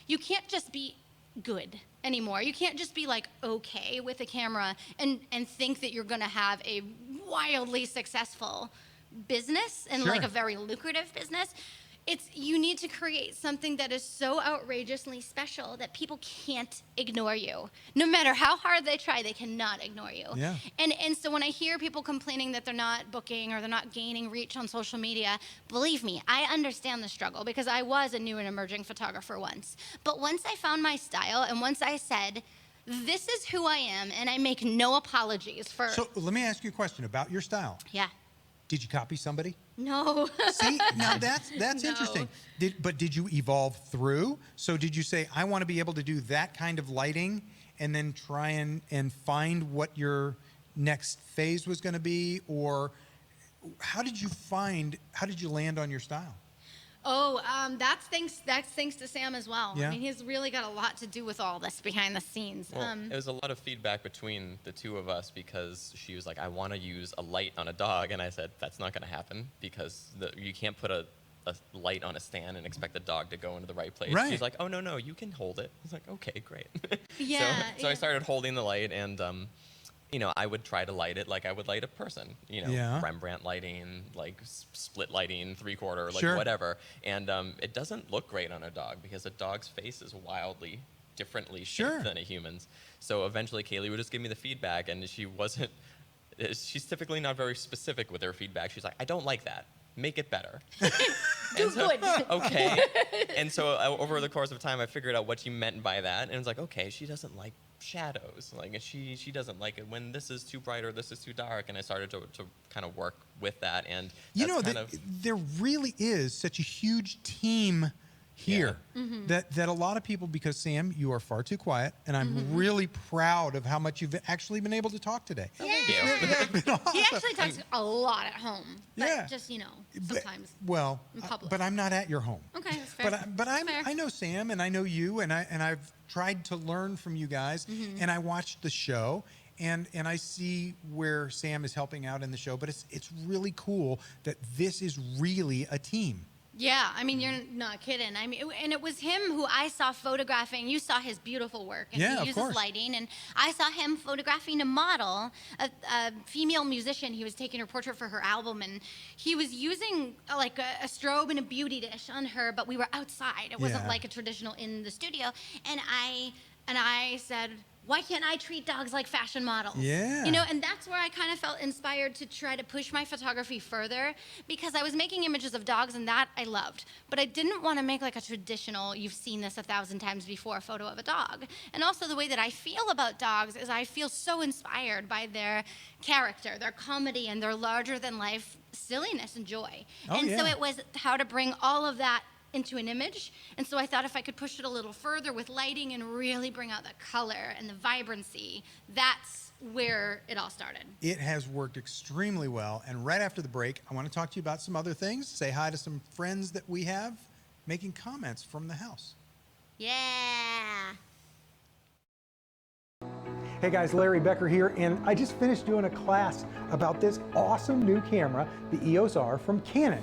you can't just be good anymore. You can't just be like okay with a camera and think that you're gonna have a wildly successful business and like a very lucrative business. you need to create something that is so outrageously special that people can't ignore you. No matter how hard they try, they cannot ignore you. Yeah. And so when I hear people complaining that they're not booking or they're not gaining reach on social media, believe me, I understand the struggle because I was a new and emerging photographer once. But once I found my style and once I said, this is who I am, and I make no apologies for... So let me ask you a question about your style. Yeah. Did you copy somebody? No. See, now that's No. interesting. But did you evolve through? So did you say, I want to be able to do that kind of lighting and then try and find what your next phase was going to be? Or how did you land on your style? Oh, that's thanks to Sam as well. Yeah. I mean, he's really got a lot to do with all this behind the scenes. Well, it was a lot of feedback between the two of us because she was like, I want to use a light on a dog. And I said, that's not going to happen because you can't put a light on a stand and expect the dog to go into the right place. Right. She's like, oh, no, you can hold it. I was like, okay, great. Yeah. So I started holding the light and, I would try to light it like I would light a person, Yeah. Rembrandt lighting, like split lighting, 3/4, like Sure. whatever. And it doesn't look great on a dog because a dog's face is wildly differently shaped Sure. than a human's. So eventually Kaylee would just give me the feedback and she's typically not very specific with her feedback. She's like, I don't like that. Make it better. Do good. Okay. And so over the course of time, I figured out what she meant by that. And it was like, okay, she doesn't like shadows. Like she doesn't like it when this is too bright or this is too dark. And I started to kind of work with that. And there really is such a huge team here that a lot of people, because Sam, you are far too quiet, and I'm really proud of how much you've actually been able to talk today. Yeah. It's been awesome. He actually talks a lot at home, but Yeah. just, sometimes Well, in public. but I'm not at your home. Okay, that's fair. But Fair. I know Sam and I know you and I've tried to learn from you guys and I watched the show and I see where Sam is helping out in the show, but it's really cool that this is really a team. Yeah, I mean, you're not kidding. I mean, and it was him who I saw photographing. You saw his beautiful work, and Yeah, he of uses course. lighting. And I saw him photographing a model, a female musician. He was taking her portrait for her album, and he was using like a strobe and a beauty dish on her. But we were outside. It wasn't Yeah. like a traditional in the studio. And I said, why can't I treat dogs like fashion models? Yeah. And that's where I kind of felt inspired to try to push my photography further because I was making images of dogs and that I loved. But I didn't want to make like a traditional, you've seen this 1,000 times before, photo of a dog. And also the way that I feel about dogs is I feel so inspired by their character, their comedy, and their larger than life silliness and joy. Oh, and so yeah. it was how to bring all of that into an image. And so I thought if I could push it a little further with lighting and really bring out the color and the vibrancy, that's where it all started. It has worked extremely well. And right after the break, I want to talk to you about some other things. Say hi to some friends that we have making comments from the house. Yeah. Hey guys, Larry Becker here, and I just finished doing a class about this awesome new camera, the EOS R from Canon.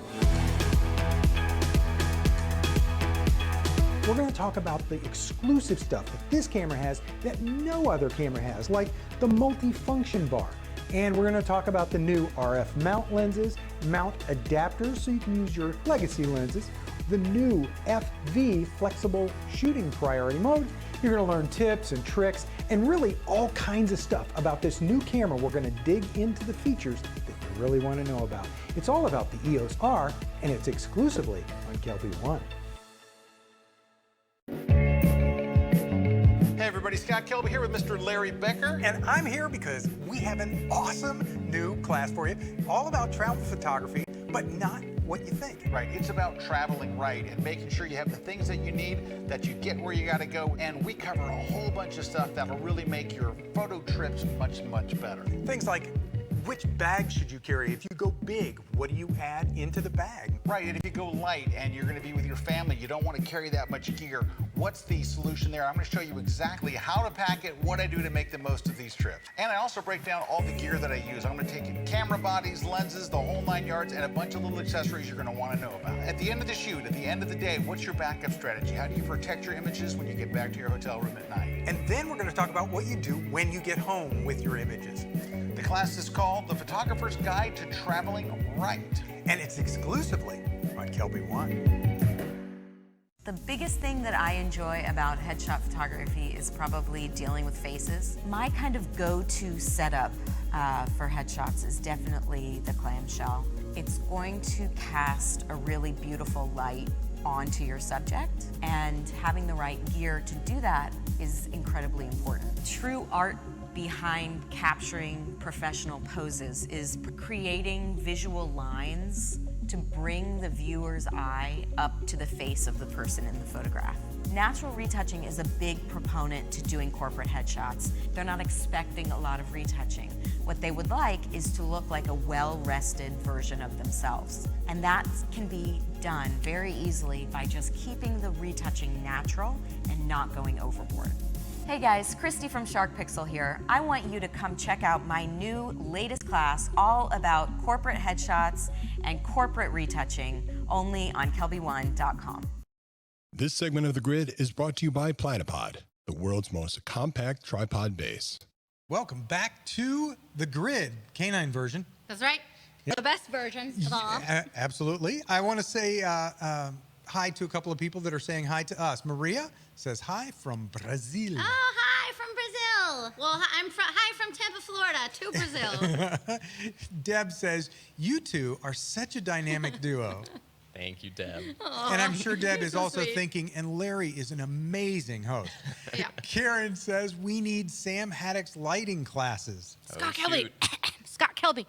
We're going to talk about the exclusive stuff that this camera has that no other camera has, like the multi-function bar. And we're going to talk about the new RF mount lenses, mount adapters so you can use your legacy lenses, the new FV flexible shooting priority mode. You're going to learn tips and tricks and really all kinds of stuff about this new camera. We're going to dig into the features that you really want to know about. It's all about the EOS R, and it's exclusively on KelbyOne. Hey everybody, Scott Kelby here with Mr. Larry Becker. And I'm here because we have an awesome new class for you, all about travel photography, but not what you think. Right, it's about traveling right and making sure you have the things that you need, that you get where you gotta go, and we cover a whole bunch of stuff that'll really make your photo trips much, much better. Things like, which bag should you carry? If you go big, what do you add into the bag? Right, and if you go light and you're gonna be with your family, you don't wanna carry that much gear, what's the solution there? I'm gonna show you exactly how to pack it, what I do to make the most of these trips. And I also break down all the gear that I use. I'm gonna take you camera bodies, lenses, the whole 9 yards, and a bunch of little accessories you're gonna wanna know about. At the end of the shoot, at the end of the day, what's your backup strategy? How do you protect your images when you get back to your hotel room at night? And then we're going to talk about what you do when you get home with your images. The class is called The Photographer's Guide to Traveling Right. And it's exclusively on KelbyOne. The biggest thing that I enjoy about headshot photography is probably dealing with faces. My kind of go-to setup for headshots is definitely the clamshell. It's going to cast a really beautiful light onto your subject, and having the right gear to do that is incredibly important. True art behind capturing professional poses is creating visual lines to bring the viewer's eye up to the face of the person in the photograph. Natural retouching is a big proponent to doing corporate headshots. They're not expecting a lot of retouching. What they would like is to look like a well-rested version of themselves. And that can be done very easily by just keeping the retouching natural and not going overboard. Hey guys, Christy from Shark Pixel here. I want you to come check out my new latest class all about corporate headshots and corporate retouching, only on KelbyOne.com. This segment of The Grid is brought to you by Platypod, the world's most compact tripod base. Welcome back to The Grid, canine version. That's right. Yep. The best version of all. Absolutely. I want to say hi to a couple of people that are saying hi to us. Maria says hi from Brazil. Oh, hi from Brazil. Well, hi from Tampa, Florida, to Brazil. Deb says, you two are such a dynamic duo. Thank you, Deb. Aww. And I'm sure Deb is So also sweet. thinking, and Larry is an amazing host. Yeah. Karen says, we need Sam Haddix lighting classes. Scott Kelby. Scott Kelby.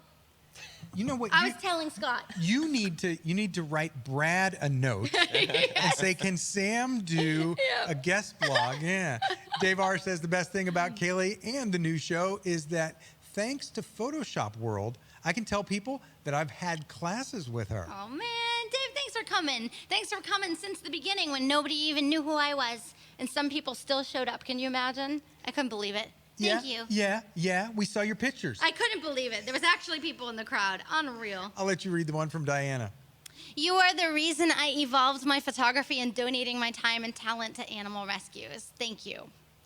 You know what? I was telling Scott. You need to write Brad a note and say, can Sam do a guest blog? Yeah. Dave R says the best thing about Kaylee and the new show is that thanks to Photoshop World, I can tell people that I've had classes with her. Oh, man. Dave, thanks for coming. Thanks for coming since the beginning when nobody even knew who I was. And some people still showed up. Can you imagine? I couldn't believe it. Thank you. Yeah. We saw your pictures. I couldn't believe it. There was actually people in the crowd. Unreal. I'll let you read the one from Diana. You are the reason I evolved my photography and donating my time and talent to animal rescues. Thank you.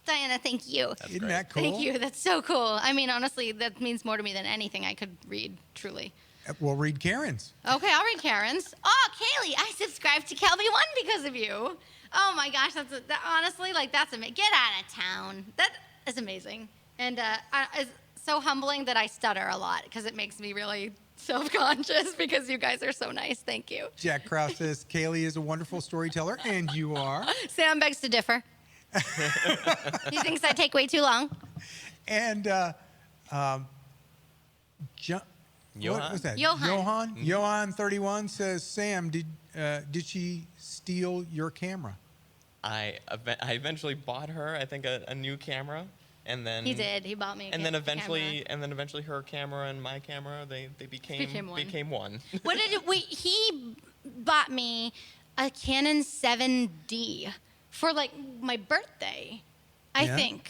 Diana, thank you. Isn't that cool? Thank you. That's so cool. I mean, honestly, that means more to me than anything I could read, truly. We'll read Karen's. Okay, I'll read Karen's. Oh, Kaylee, I subscribed to KelbyOne because of you. Oh my gosh, honestly, like that's amazing. Get out of town. That is amazing. And it's so humbling that I stutter a lot because it makes me really self-conscious because you guys are so nice. Thank you. Jack Krause says, Kaylee is a wonderful storyteller, and you are. Sam begs to differ. He thinks I take way too long. And Johan? What was that? Johan. Johan 31 says, Sam, did she steal your camera? I eventually bought her, I think, a new camera, and then He did. He bought me. and then eventually her camera and my camera they became one. What did he bought me a Canon 7D for like my birthday, I think.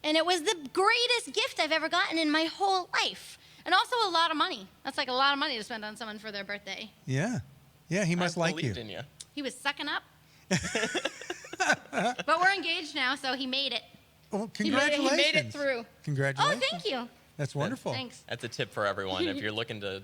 And it was the greatest gift I've ever gotten in my whole life. And also a lot of money. That's like a lot of money to spend on someone for their birthday. Yeah. Yeah, he must like you. believed in you. He was sucking up. But we're engaged now, so he made it. Well, congratulations. He made it through. Congratulations. Oh, thank you. That's wonderful. Thanks. That's a tip for everyone. If you're looking to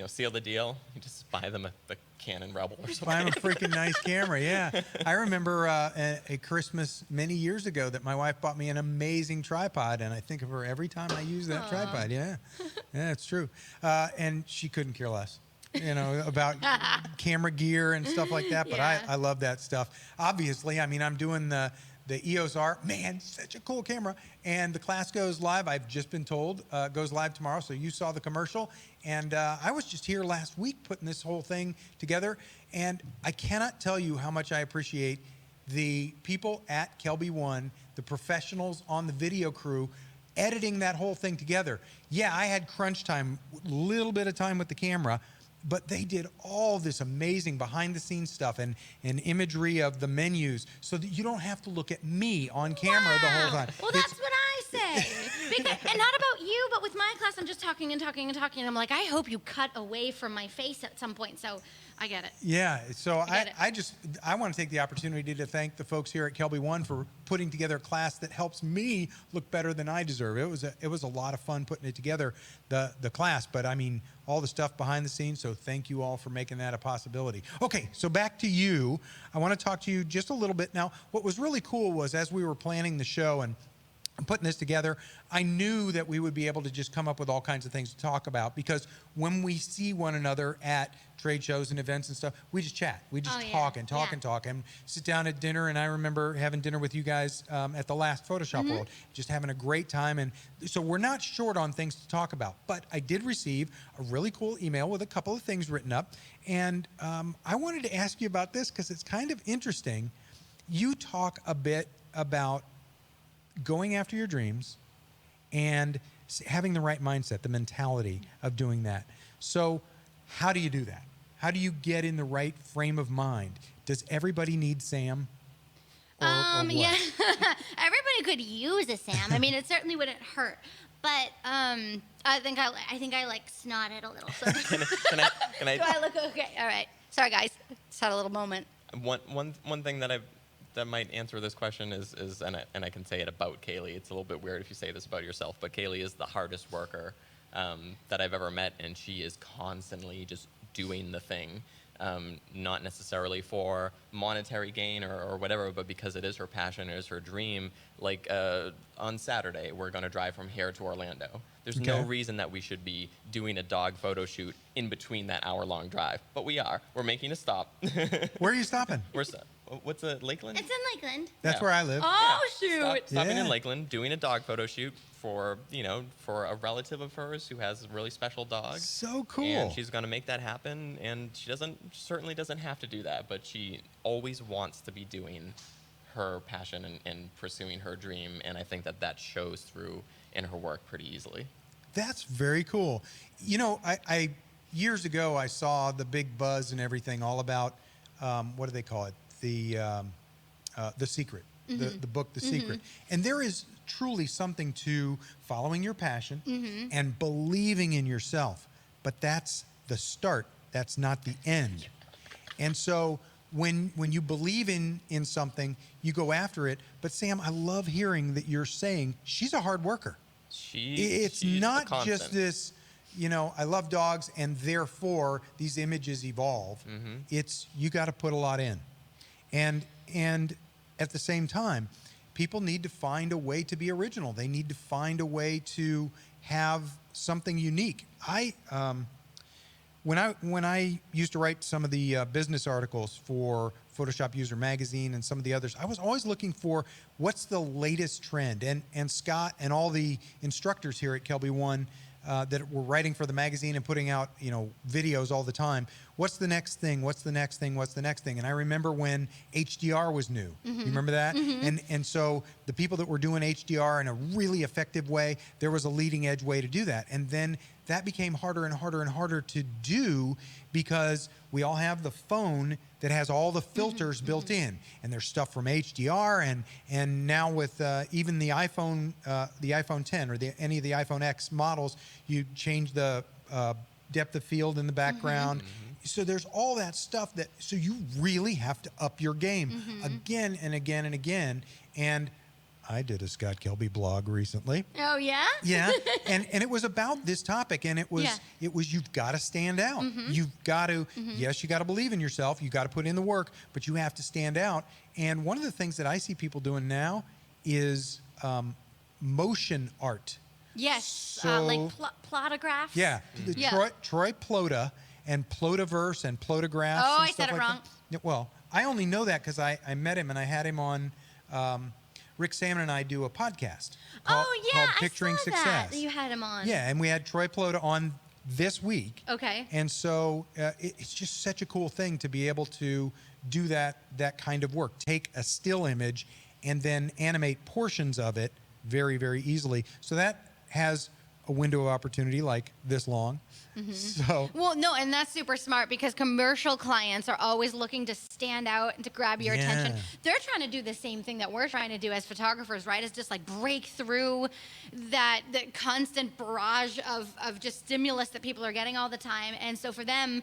seal the deal, you just buy them a Canon Rebel or something. Buy him a freaking nice camera, yeah. I remember a Christmas many years ago that my wife bought me an amazing tripod, and I think of her every time I use that tripod, yeah. Yeah, it's true. And she couldn't care less, about camera gear and stuff like that, but I love that stuff. Obviously, I mean, I'm doing the EOS R, man, such a cool camera. And the class goes live, I've just been told, goes live tomorrow. So you saw the commercial. And I was just here last week putting this whole thing together. And I cannot tell you how much I appreciate the people at KelbyOne, the professionals on the video crew, editing that whole thing together. Yeah, I had crunch time, a little bit of time with the camera, but they did all this amazing behind-the-scenes stuff and imagery of the menus so that you don't have to look at me on camera the whole time. Well, that's what I say. And not about you, but with my class, I'm just talking and talking and talking. And I'm like, I hope you cut away from my face at some point. So I get it. Yeah, so I want to take the opportunity to thank the folks here at KelbyOne for putting together a class that helps me look better than I deserve. It was a lot of fun putting it together, the class, but I mean all the stuff behind the scenes, so thank you all for making that a possibility. Okay, so back to you. I want to talk to you just a little bit. Now, what was really cool was as we were planning the show and putting this together, I knew that we would be able to just come up with all kinds of things to talk about, because when we see one another at trade shows and events and stuff, we just chat. We just talk and talk and sit down at dinner. And I remember having dinner with you guys at the last Photoshop World, just having a great time. And so we're not short on things to talk about, but I did receive a really cool email with a couple of things written up. And I wanted to ask you about this because it's kind of interesting. You talk a bit about going after your dreams and having the right mindset, the mentality of doing that. So how do you do that? How do you get in the right frame of mind? Does everybody need Sam? Or yeah, everybody could use a Sam. I mean, it certainly wouldn't hurt. But I think I like snotted a little. So. Can I? Do I look okay? All right. Sorry, guys. Just had a little moment. One thing that might answer this question is and I can say it about Kaylee. It's a little bit weird if you say this about yourself, but Kaylee is the hardest worker that I've ever met, and she is constantly just doing the thing, not necessarily for monetary gain or whatever, but because it is her passion, it is her dream. Like on Saturday, we're going to drive from here to Orlando. There's no reason that we should be doing a dog photo shoot in between that hour-long drive, but we are. We're making a stop. Where are you stopping? What's Lakeland? It's in Lakeland. That's where I live. Oh, shoot. Stopping in Lakeland, doing a dog photo shoot for a relative of hers who has a really special dog. So cool. And she's going to make that happen, and she certainly doesn't have to do that, but she always wants to be doing her passion and pursuing her dream, and I think that shows through in her work pretty easily. That's very cool. You know, I years ago I saw the big buzz and everything all about what do they call it? The Secret, the book The Secret. And there is truly something to following your passion and believing in yourself, but that's the start. That's not the end. And so when you believe in something, you go after it. But Sam, I love hearing that you're saying she's a hard worker. It's not just this, I love dogs and therefore these images evolve. It's you got to put a lot in. And at the same time, people need to find a way to be original. They need to find a way to have something unique. When I used to write some of the business articles for Photoshop User Magazine and some of the others, I was always looking for what's the latest trend. And Scott and all the instructors here at KelbyOne that were writing for the magazine and putting out videos all the time. What's the next thing? What's the next thing? What's the next thing? And I remember when HDR was new. You remember that? And so the people that were doing HDR in a really effective way, there was a leading edge way to do that. And then that became harder and harder and harder to do because we all have the phone that has all the filters built in, and there's stuff from HDR and now with even the iPhone 10 or any of the iPhone X models, you change the depth of field in the background. So there's all that stuff so you really have to up your game again and again and again. And I did a Scott Kelby blog recently. Oh yeah? Yeah, and it was about this topic, and it was you've got to stand out. You've got to yes, you got to believe in yourself. You got to put in the work, but you have to stand out. And one of the things that I see people doing now is motion art. Yes, So, like plotographs. Yeah, Troy Plota and Plotaverse and Plotographs. Oh, and I stuff said it like wrong. That. Well, I only know that because I met him and I had him on. Rick Salmon and I do a podcast called Picturing I saw Success. That you had him on. Yeah, and we had Troy Plota on this week. Okay. And so it's just such a cool thing to be able to do that kind of work. Take a still image and then animate portions of it very, very easily. So that has a window of opportunity like this long. So Well, no, and that's super smart because commercial clients are always looking to stand out and to grab your attention. They're trying to do the same thing that we're trying to do as photographers, right? Is just like break through that constant barrage of just stimulus that people are getting all the time. And so for them,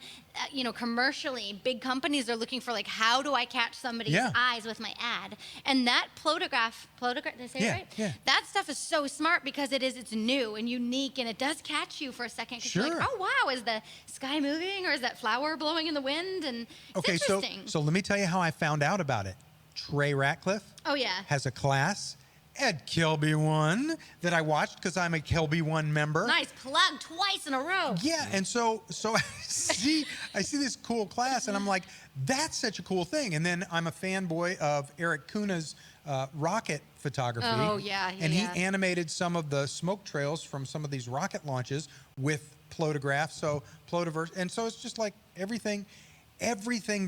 you know, commercially, big companies are looking for like, how do I catch somebody's eyes with my ad? And that plotograph, did I say it right? Yeah. That stuff is so smart because it's new and unique and it does catch you for a second. Because you're like, oh wow, is the sky moving or is that flower blowing in the wind? And it's interesting. So let me tell you how I found out about it. Trey Ratcliffe has a class at KelbyOne that I watched because I'm a KelbyOne member. Nice plug twice in a row. Yeah, and so I see this cool class and I'm like, that's such a cool thing. And then I'm a fanboy of Eric Kuna's rocket photography. Oh yeah, and he animated some of the smoke trails from some of these rocket launches with plotographs. So plotiverse, and so it's just like everything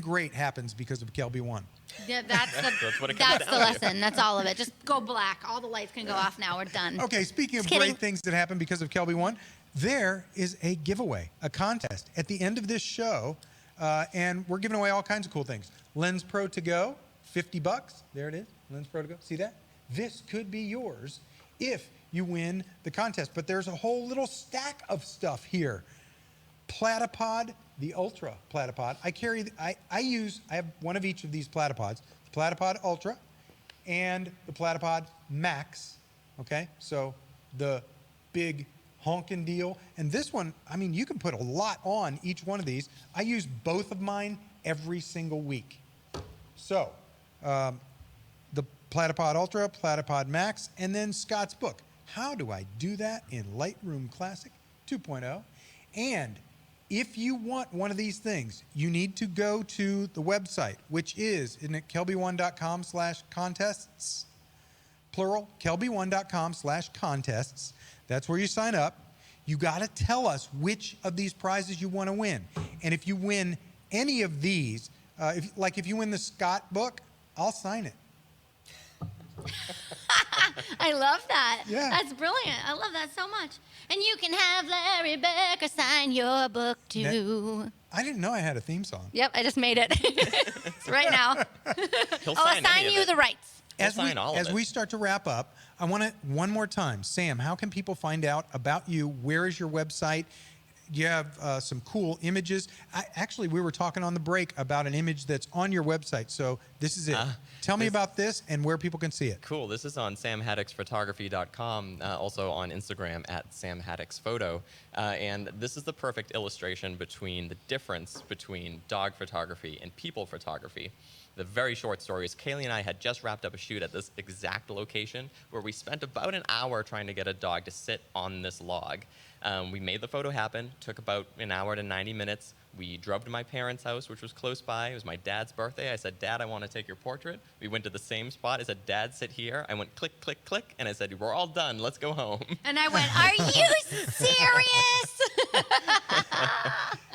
great happens because of KelbyOne. Yeah, that's what it comes the down to. lesson. That's all of it. Just go black. All the lights can go off now. We're done. Okay, speaking of great things that happen because of KelbyOne, there is a giveaway, a contest at the end of this show, and we're giving away all kinds of cool things. Lens Pro to go, $50. There it is, Lens Pro to go. See that? This could be yours if you win the contest. But there's a whole little stack of stuff here. Platypod, the Ultra Platypod. I have one of each of these platypods. The Platypod Ultra and the Platypod Max. Okay, so the big honkin' deal. And this one, I mean, you can put a lot on each one of these. I use both of mine every single week. So, the Platypod Ultra, Platypod Max, and then Scott's book. How do I do that in Lightroom Classic 2.0? And if you want one of these things, you need to go to the website, which isn't it KelbyOne.com/contests? Plural, KelbyOne.com/contests. That's where you sign up. You got to tell us which of these prizes you want to win. And if you win any of these, if you win the Scott book, I'll sign it. I love that. Yeah. That's brilliant. I love that so much. And you can have Larry Becker sign your book too. I didn't know I had a theme song. Yep, I just made it. It's right now. I'll assign you the rights. As we start to wrap up, I want to, one more time, Sam, how can people find out about you? Where is your website? You have some cool images. Actually, we were talking on the break about an image that's on your website. So this is it. Tell me about this and where people can see it. Cool. This is on samhaddixphotography.com, also on Instagram at samhaddixphoto. And this is the perfect illustration between the difference between dog photography and people photography. The very short story is Kaylee and I had just wrapped up a shoot at this exact location where we spent about an hour trying to get a dog to sit on this log. We made the photo happen, took about an hour to 90 minutes. We drove to my parents' house, which was close by. It was my dad's birthday. I said, Dad, I want to take your portrait. We went to the same spot. I said, Dad, sit here. I went click, click, click, and I said, we're all done. Let's go home. And I went, are you serious?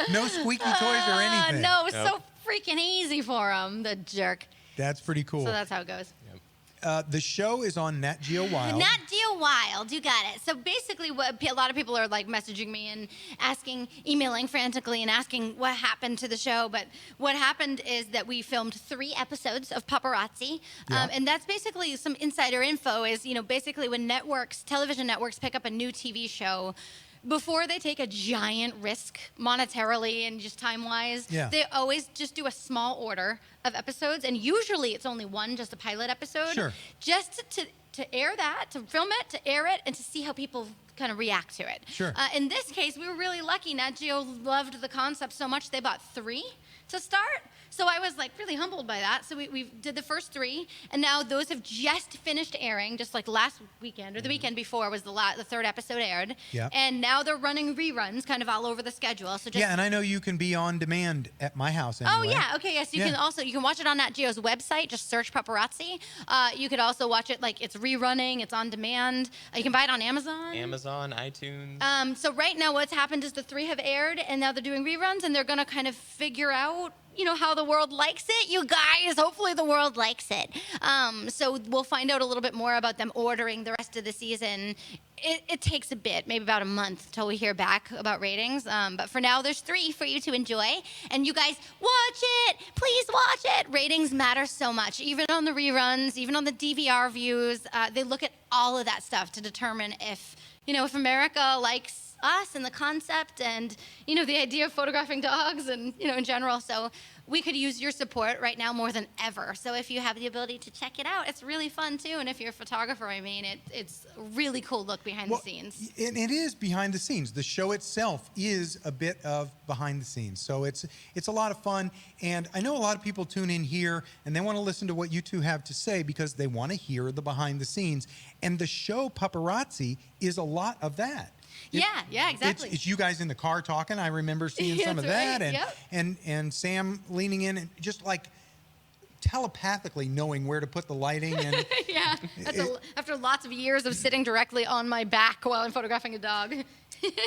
No squeaky toys or anything. No, it was so freaking easy for him, the jerk. That's pretty cool. So that's how it goes. The show is on Nat Geo Wild. Nat Geo Wild, you got it. So basically, a lot of people are like messaging me and emailing frantically and asking what happened to the show. But what happened is that we filmed 3 episodes of Paparazzi. And that's basically some insider info is, basically when television networks pick up a new TV show, before they take a giant risk monetarily and just time-wise, they always just do a small order of episodes, and usually it's only one, just a pilot episode, just to air that, to film it, to air it, and to see how people kind of react to it. In this case, we were really lucky. Nat Geo loved the concept so much they bought 3 to start. So I was like really humbled by that. So we did the first 3, and now those have just finished airing, just like last weekend or the weekend before was the 3rd episode aired. And now they're running reruns kind of all over the schedule. So and I know you can be on demand at my house anyway. Oh yeah, okay, yes. You can watch it on Nat Geo's website. Just search Paparazzi. You could also watch it like it's rerunning. It's on demand. You can buy it on Amazon. Amazon, iTunes. So right now what's happened is the 3 have aired, and now they're doing reruns, and they're gonna kind of figure out how the world likes it, you guys. Hopefully the world likes it. So we'll find out a little bit more about them ordering the rest of the season. It takes a bit, maybe about a month till we hear back about ratings. But for now, there's 3 for you to enjoy. And you guys, watch it. Please watch it. Ratings matter so much. Even on the reruns, even on the DVR views, they look at all of that stuff to determine if America likes us and the concept and, the idea of photographing dogs and, in general. So we could use your support right now more than ever. So if you have the ability to check it out, it's really fun too. And if you're a photographer, it's a really cool look behind the scenes. And it is behind the scenes. The show itself is a bit of behind the scenes. So it's a lot of fun. And I know a lot of people tune in here and they want to listen to what you two have to say because they want to hear the behind the scenes. And the show Paparazzi is a lot of that. Yeah, exactly. It's you guys in the car talking. I remember seeing some of that, and Sam leaning in and just like telepathically knowing where to put the lighting. And yeah, after lots of years of sitting directly on my back while I'm photographing a dog.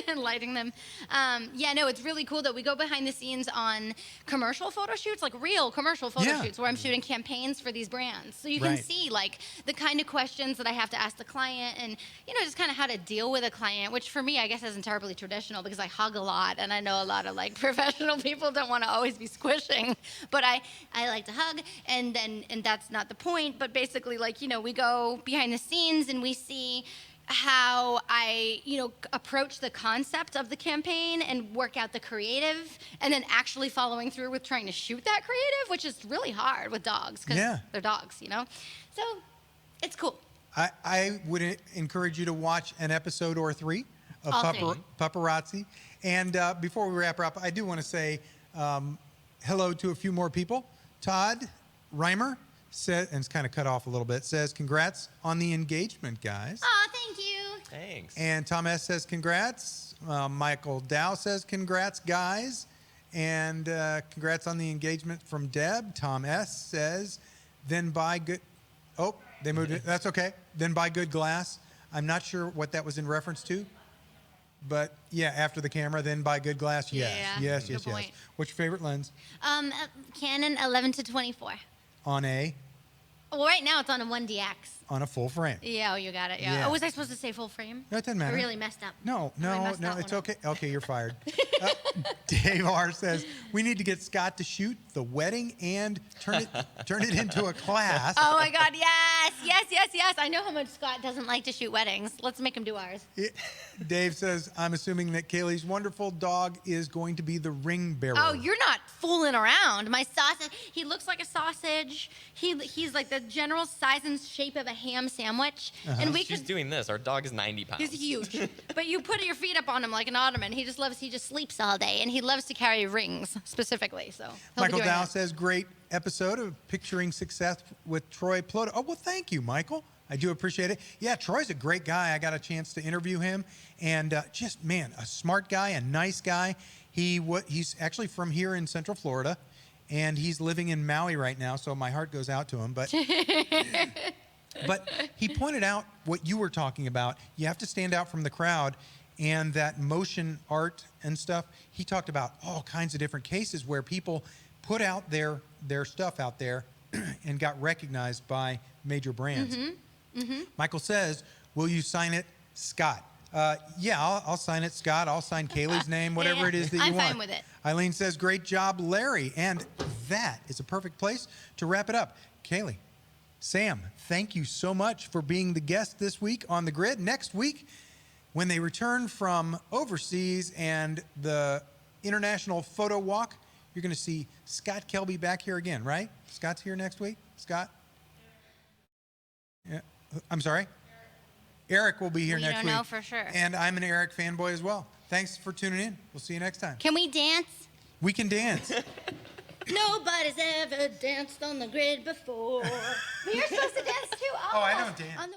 And lighting them. It's really cool that we go behind the scenes on commercial photo shoots, like real commercial photo shoots where I'm shooting campaigns for these brands. So you can see like the kind of questions that I have to ask the client and, just kind of how to deal with a client, which for me, I guess isn't terribly traditional because I hug a lot and I know a lot of like professional people don't want to always be squishing, but I like to hug and that's not the point. But basically like, we go behind the scenes and we see how I, approach the concept of the campaign and work out the creative and then actually following through with trying to shoot that creative, which is really hard with dogs because they're dogs, So it's cool. I would encourage you to watch an episode or 3 of Paparazzi. And before we wrap up, I do want to say hello to a few more people. Todd Reimer said, and it's kind of cut off a little bit, says, congrats on the engagement, guys. Oh, thank you. Thanks. And Tom S. says, congrats. Michael Dow says, congrats, guys. And congrats on the engagement from Deb. Tom S. says, then buy good... Oh, they moved it. That's okay. Then buy good glass. I'm not sure what that was in reference to. But, yeah, after the camera, then buy good glass. Yes, yes. What's your favorite lens? Canon 11-24. On a? Well, right now it's on a 1DX. On a full frame. Yeah, you got it. Yeah. Oh, was I supposed to say full frame? No, it doesn't matter. I really messed up. No, it's okay. Okay, you're fired. Dave R. says, we need to get Scott to shoot the wedding and turn it into a class. Oh, my God, yes. I know how much Scott doesn't like to shoot weddings. Let's make him do ours. Dave says, I'm assuming that Kaylee's wonderful dog is going to be the ring bearer. Oh, you're not fooling around. My sausage, he looks like a sausage. He's like the general size and shape of a ham sandwich. And She's doing this. Our dog is 90 pounds. He's huge. But you put your feet up on him like an ottoman. He just sleeps all day. And he loves to carry rings specifically. So Michael Dow says, great episode of Picturing Success with Troy Ploto. Oh, well, thank you, Michael. I do appreciate it. Yeah, Troy's a great guy. I got a chance to interview him. And a smart guy, a nice guy. He's actually from here in Central Florida. And he's living in Maui right now, so my heart goes out to him. But but he pointed out what you were talking about. You have to stand out from the crowd, and that motion art and stuff. He talked about all kinds of different cases where people put out their stuff out there and got recognized by major brands. Michael says, will you sign it, Scott? Yeah, I'll sign it, Scott. I'll sign Kaylee's name, whatever it is that you want. I'm fine with it. Eileen says, great job, Larry. And that is a perfect place to wrap it up. Kaylee, Sam, thank you so much for being the guest this week on The Grid. Next week, when they return from overseas and the International Photo Walk, you're going to see Scott Kelby back here again, right? Scott's here next week? Scott? Yeah. I'm sorry? Eric will be here next week. We don't know for sure. And I'm an Eric fanboy as well. Thanks for tuning in. We'll see you next time. Can we dance? We can dance. Nobody's ever danced on the grid before. You're supposed to dance too. Oh, I don't dance.